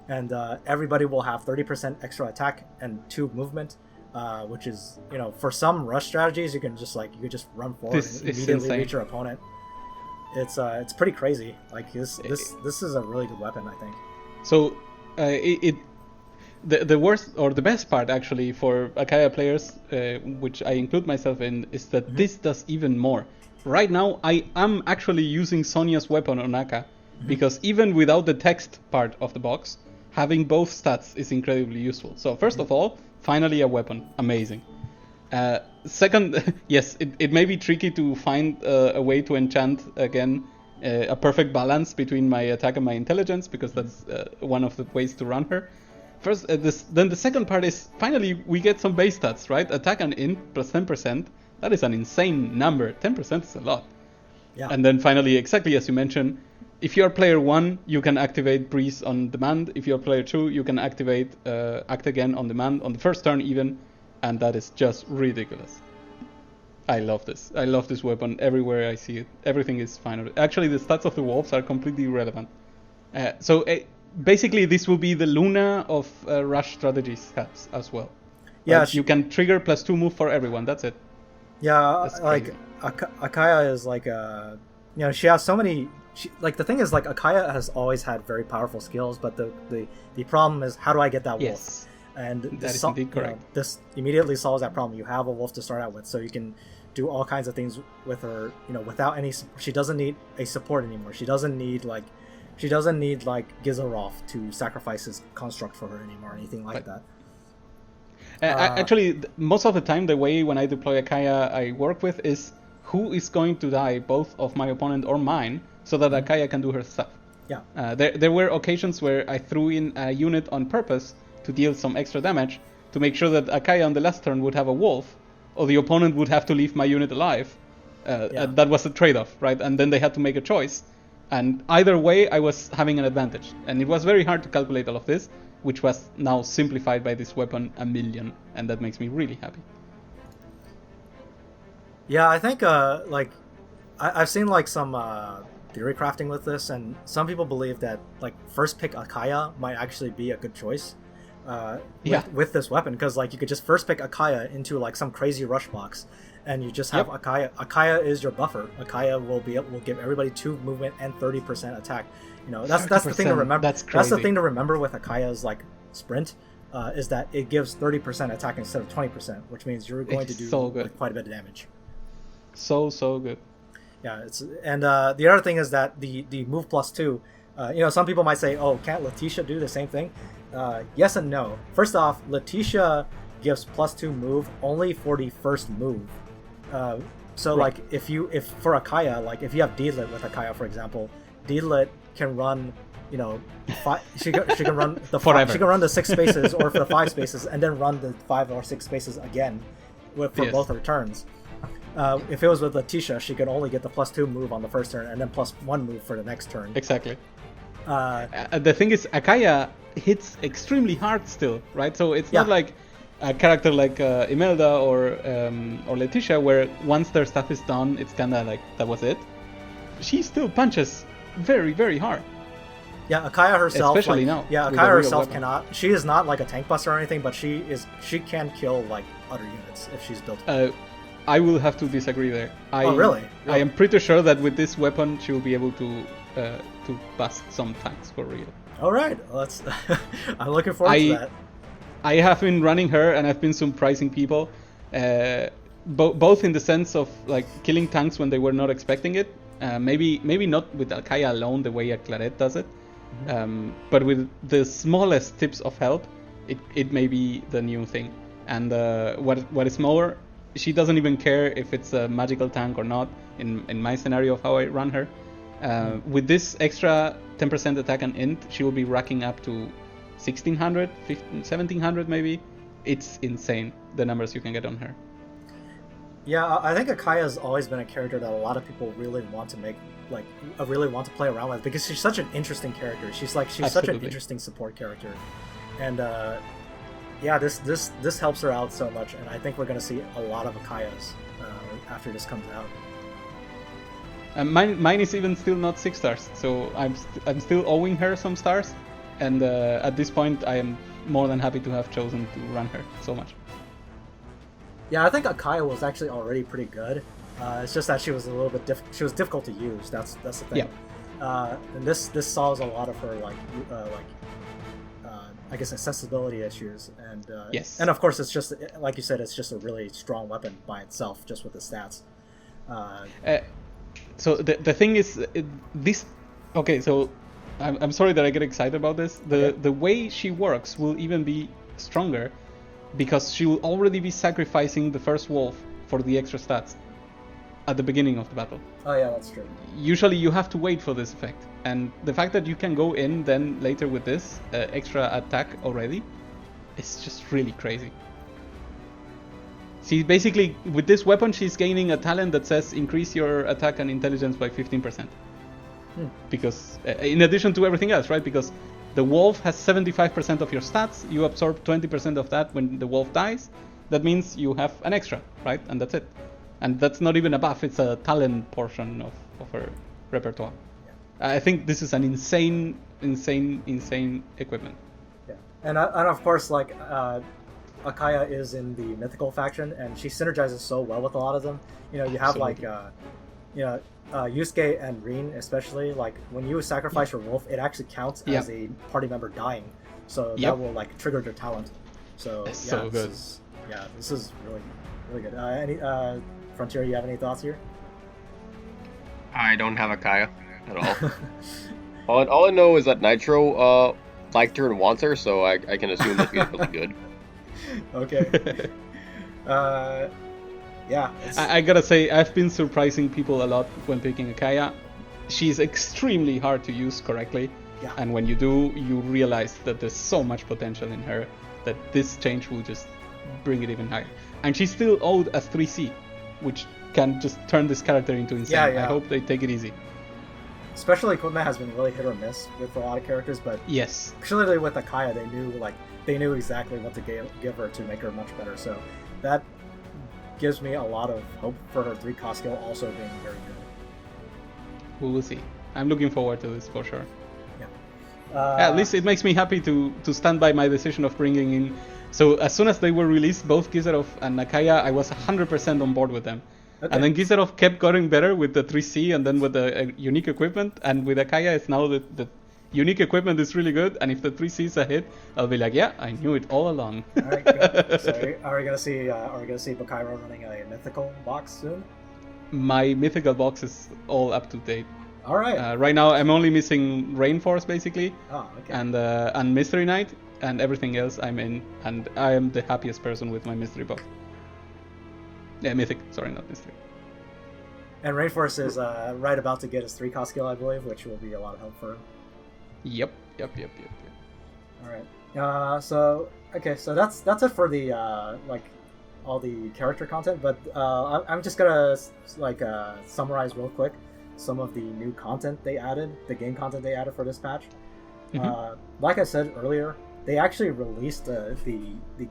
and everybody will have 30% extra attack and 2 movement. Which is, for some rush strategies, you can just run forward and immediately reach your opponent. it's pretty crazy. Like this is a really good weapon, I think. So the worst or the best part actually for Akaya players, which I include myself in, is that this does even more. Right now, I am actually using Sonia's weapon on Aka, because even without the text part of the box, having both stats is incredibly useful. So first of all, finally a weapon, amazing. Second, yes, it may be tricky to find a way to enchant again a perfect balance between my attack and my intelligence, because that's one of the ways to run her. First, then the second part is finally we get some base stats, right? Attack and int plus 10%. That is an insane number. 10% is a lot. Yeah. And then finally, exactly as you mentioned, if you're player 1, you can activate Breeze on demand. If you're player 2, you can activate Act Again on demand on the first turn even, and that is just ridiculous. I love this. I love this weapon everywhere I see it. Everything is fine. Actually, the stats of the wolves are completely irrelevant. Basically, this will be the Luna of rush strategies hats as well. Yeah, right? You can trigger +2 move for everyone. That's it. Yeah, like Akaya is like she has so many. Like the thing is, like Akaya has always had very powerful skills, but the problem is, how do I get that wolf? Yes, and that is indeed correct. This immediately solves that problem. You have a wolf to start out with, so you can do all kinds of things with her. Without any. She doesn't need a support anymore. She doesn't need Gizaroff to sacrifice his construct for her anymore, or anything like that. Actually, most of the time, the way when I deploy Akaya I work with is who is going to die, both of my opponent or mine, so that Akaya can do her stuff. Yeah. There were occasions where I threw in a unit on purpose to deal some extra damage, to make sure that Akaya on the last turn would have a wolf, or the opponent would have to leave my unit alive. That was a trade-off, right? And then they had to make a choice. And either way, I was having an advantage. And it was very hard to calculate all of this, which was now simplified by this weapon a million, and that makes me really happy. Yeah, I think I've seen like some theory crafting with this, and some people believe that like first pick Akaya might actually be a good choice with this weapon, because like you could just first pick Akaya into like some crazy rush box, and you just have Akaya. Akaya is your buffer. Akaya will give everybody 2 movement and 30% attack. That's the thing to remember. That's crazy. That's the thing to remember with Akaya's like sprint, is that it gives 30% attack instead of 20%, which means you're going to do quite a bit of damage. So good. Yeah, the other thing is that the move +2. Some people might say, "Oh, can't Letitia do the same thing?" Yes and no. First off, Letitia gives +2 move only for the first move. So right. like if for Akaya, like if you have D-Lit with Akaya, for example, D-Lit can run, she can run the forever. She can run the 6 spaces or for the 5 spaces, and then run the 5 or 6 spaces again for both her turns. If it was with Letitia, she could only get the +2 move on the first turn and then +1 move for the next turn. Exactly. The thing is, Akaya hits extremely hard still, right? So it's not like a character like Imelda or Letitia, where once their stuff is done, it's kind of like that was it. She still punches very, very hard. Yeah, Akaya herself, especially now. Yeah, Akaya herself cannot. She is not like a tank buster or anything, but she can kill like other units if she's built. I will have to disagree there. Really? I am pretty sure that with this weapon, she will be able to bust some tanks for real. All right, I'm looking forward to that. I have been running her, and I've been surprising people, both in the sense of like killing tanks when they were not expecting it. Maybe not with Akaya alone, the way a Clarett does it, but with the smallest tips of help, it may be the new thing. And what is more, she doesn't even care if it's a magical tank or not. In my scenario of how I run her, with this extra 10% attack and int, she will be racking up to 1600, 1700 maybe. It's insane the numbers you can get on her. Yeah, I think Akaya's always been a character that a lot of people really want to make, like, really want to play around with, because she's such an interesting character. She's Absolutely. Such an interesting support character, and this helps her out so much. And I think we're going to see a lot of Akayas after this comes out. Mine is even still not 6 stars, so I'm still owing her some stars, and at this point I am more than happy to have chosen to run her so much. Yeah, I think Akaya was actually already pretty good, It's just that she was a little bit difficult to use. That's the thing. Yeah. And this solves a lot of her I guess accessibility issues, and yes. And of course, it's just like you said, it's just a really strong weapon by itself, just with the stats. So the thing is, this. Okay, so I'm sorry that I get excited about this. The way she works will even be stronger, because she will already be sacrificing the first wolf for the extra stats at the beginning of the battle. Oh yeah, that's true. Usually you have to wait for this effect, and the fact that you can go in then later with this extra attack already is just really crazy. See, basically with this weapon she's gaining a talent that says increase your attack and intelligence by 15%. Because in addition to everything else, right? Because the wolf has 75% of your stats, you absorb 20% of that when the wolf dies. That means you have an extra, right? And that's it. And that's not even a buff, it's a talent portion of her repertoire. Yeah. I think this is an insane equipment. Yeah, and of course, like, Akaya is in the mythical faction, and she synergizes so well with a lot of them. You know, you have Yusuke and Rin especially, like, when you sacrifice your wolf, it actually counts as a party member dying. So that will, like, trigger their talent. So, it's so good. This is really, really good. Frontier, you have any thoughts here? I don't have Akaya at all. all I know is that Nitro liked her and wants her, so I can assume that she's really good. Okay. Yeah. I gotta say, I've been surprising people a lot when picking Akaya. She's extremely hard to use correctly. Yeah. And when you do, you realize that there's so much potential in her that this change will just bring it even higher. And she's still owed as 3C, which can just turn this character into insane. I hope they take it easy. Special equipment has been really hit or miss with a lot of characters, but yes, clearly with Akaya, they knew exactly what to give her to make her much better. So that gives me a lot of hope for her 3-cost skill also being very good. We will see. I'm looking forward to this for sure. Yeah. At least it makes me happy to stand by my decision of bringing in. So as soon as they were released, both Gizerov and Akaya, I was 100% on board with them. Okay. And then Gizerov kept getting better with the 3C and then with the unique equipment. And with Akaya, it's now the unique equipment is really good. And if the 3C is a hit, I'll be like, yeah, I knew it all along. All right, good. So are we gonna see Bakyra running a mythical box soon? My mythical box is all up to date. All right. Right now, I'm only missing Rainforce basically. Oh, okay. And Mystery Knight. And everything else I'm in, and I am the happiest person with my mystery box. Yeah, mythic. Sorry, not mystery. And Rainforce is right about to get his 3-cost skill, I believe, which will be a lot of help for him. Yep. All right. So that's it for the all the character content. But I'm just gonna summarize real quick some of the new content they added, the game content they added for this patch. Mm-hmm. Like I said earlier, they actually released the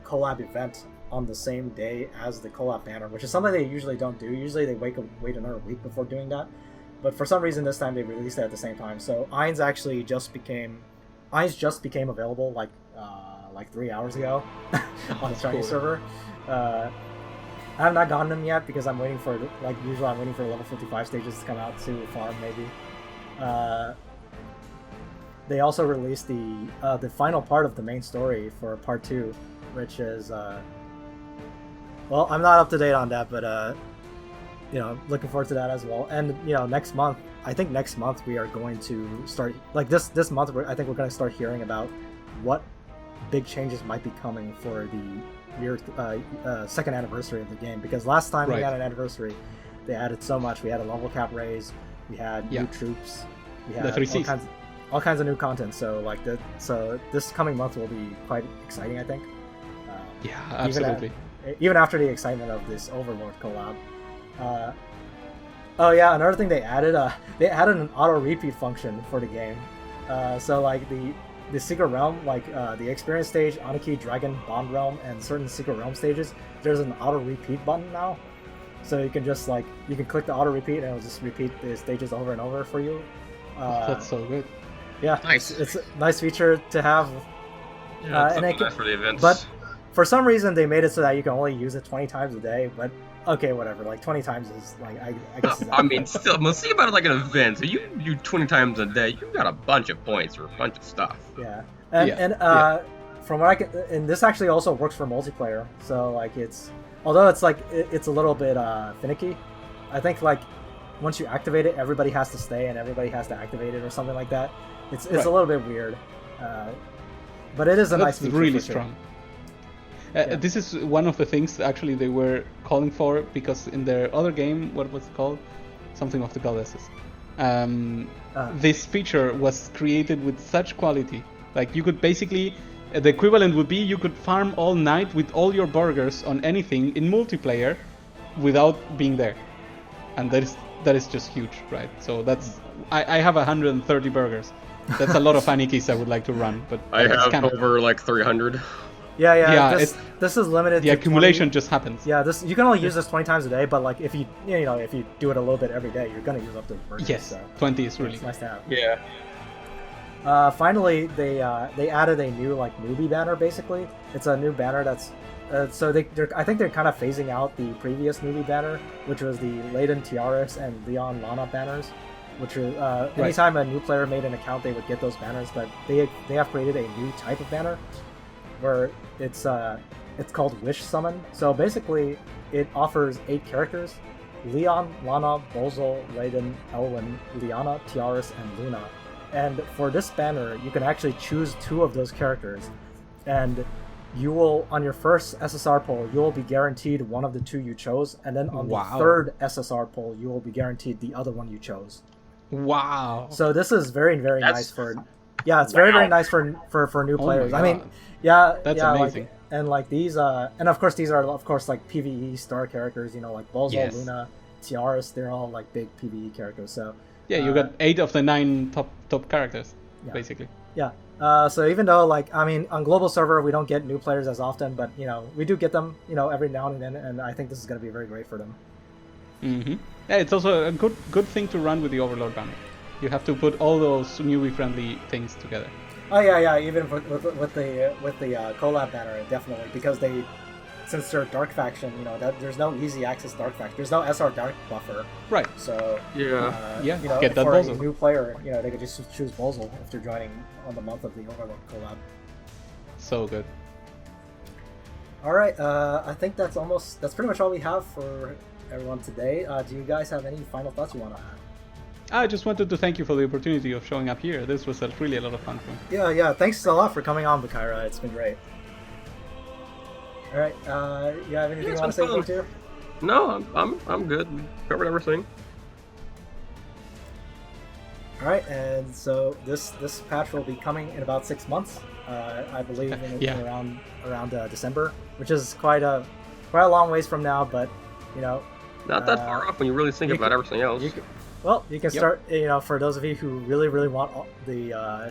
collab event on the same day as the collab banner, which is something they usually don't do. Usually they wait another week before doing that. But for some reason this time they released it at the same time. So Ainz just became available like 3 hours ago on the Chinese server. I have not gotten them yet because I'm waiting for level 55 stages to come out to farm maybe. They also released the final part of the main story for part 2, which is well, I'm not up to date on that, but looking forward to that as well. And next month we are going to start, like this month I think we're going to start hearing about what big changes might be coming for the year second anniversary of the game, because last time we had an anniversary they added so much. We had a level cap raise, we had new troops, we had all kinds of new content. So so this coming month will be quite exciting, I think. Yeah, absolutely. Even after the excitement of this Overlord collab. Oh yeah, another thing they added an auto repeat function for the game. So like the Secret Realm, like the Experience stage, Aniki, Dragon, Bond Realm, and certain Secret Realm stages, there's an auto repeat button now. So you can just you can click the auto repeat and it'll just repeat the stages over and over for you. That's so good. Yeah, nice. It's a nice feature to have. Yeah, it's nice for the events. But for some reason they made it so that you can only use it 20 times a day. But okay, whatever. Like 20 times is like I guess. I mean, still, let's think about it like an event. So you do 20 times a day, you got a bunch of points or a bunch of stuff. Yeah, and from what I can, and this actually also works for multiplayer. So like although it's like it's a little bit finicky. I think like once you activate it, everybody has to stay and everybody has to activate it or something like that. It's a little bit weird, but it is a nice feature. Really strong. This is one of the things actually they were calling for, because in their other game, what was it called? Something of the goddesses. This feature was created with such quality. Like you could basically, the equivalent would be you could farm all night with all your burgers on anything in multiplayer without being there. And that is just huge, right? So that's, I have 130 burgers. That's a lot of Anikis I would like to run, but I have over like 300. Yeah. This is limited. The to accumulation 20. just happens. Yeah, you can only use this 20 times a day, but like if you do it a little bit every day, you're gonna use up the burgers. Yes, so 20 is really it's nice to have. Yeah. Finally, they added a new like movie banner. Basically, it's a new banner that's so I think they're kind of phasing out the previous movie banner, which was the Layden Tiaris and Leon Lana banners, which are anytime a new player made an account, they would get those banners. But they have created a new type of banner, where it's called Wish Summon. So basically, it offers 8 characters: Leon, Lana, Bozel, Layden, Elwyn, Liana, Tiaris, and Luna. And for this banner, you can actually choose 2 of those characters, and you will, on your first SSR poll, you will be guaranteed one of the 2 you chose, and then on the third SSR poll, you will be guaranteed the other one you chose. Wow! So this is very, very nice for. Yeah, it's very, very nice for new players. I mean, that's amazing. Like these, and of course these are like PvE star characters. You know, like Bozo, Luna, Tiaris. They're all like big PvE characters. So yeah, you got 8 of the 9 top characters, basically. Yeah. So even though like on global server we don't get new players as often, but we do get them every now and then, and I think this is going to be very great for them. Mm-hmm. Yeah, it's also a good thing to run with the Overlord banner. You have to put all those newbie friendly things together. Oh yeah, even with the collab banner, definitely, because since they're dark faction, that there's no easy access dark faction. There's no SR dark buffer. Right. So get that for Bozo. a new player, they could just choose Bozel if they're joining on the month of the Overlord collab. So good. All right, I think that's pretty much all we have for everyone today. Do you guys have any final thoughts you want to add? I just wanted to thank you for the opportunity of showing up here. This was really a lot of fun for me. Yeah. Thanks a lot for coming on, Bakyra. It's been great. All right. You have anything you want to say, Shalltear? No, I'm good. We covered everything. All right, and so this patch will be coming in about 6 months, I believe, in around December, which is quite a long ways from now, but not that far off when you really think about everything else. You can start. For those of you who really, really want the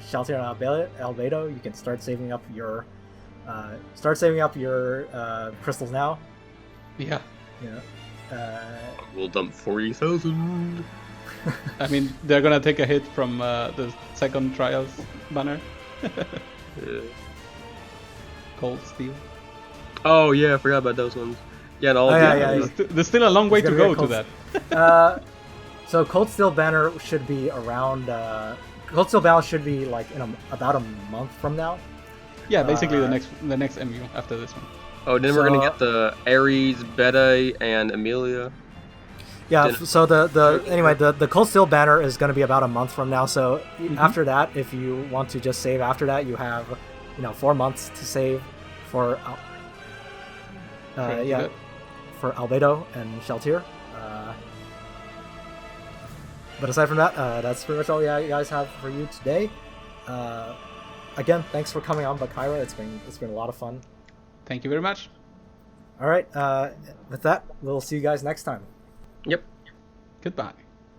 Shalltear and Albedo, you can start saving up your crystals now. Yeah. We'll dump 40,000. I mean, they're gonna take a hit from the second trials banner. Cold Steel. Oh yeah, I forgot about those ones. Yeah, there's still a long way to go to that. So Cold Steel banner should be around. Cold Steel banner should be like in about a month from now. Yeah, basically the next MU after this one. Oh, then we're gonna get the Ares, Beta, and Amelia. Yeah. So the Cold Steel banner is going to be about a month from now. So after that, if you want to just save after that, you have 4 months to save for for Albedo and Shalltear. But aside from that, that's pretty much all you guys have for you today. Again, thanks for coming on, Bakyra. It's been a lot of fun. Thank you very much. All right. With that, we'll see you guys next time. Yep. Goodbye.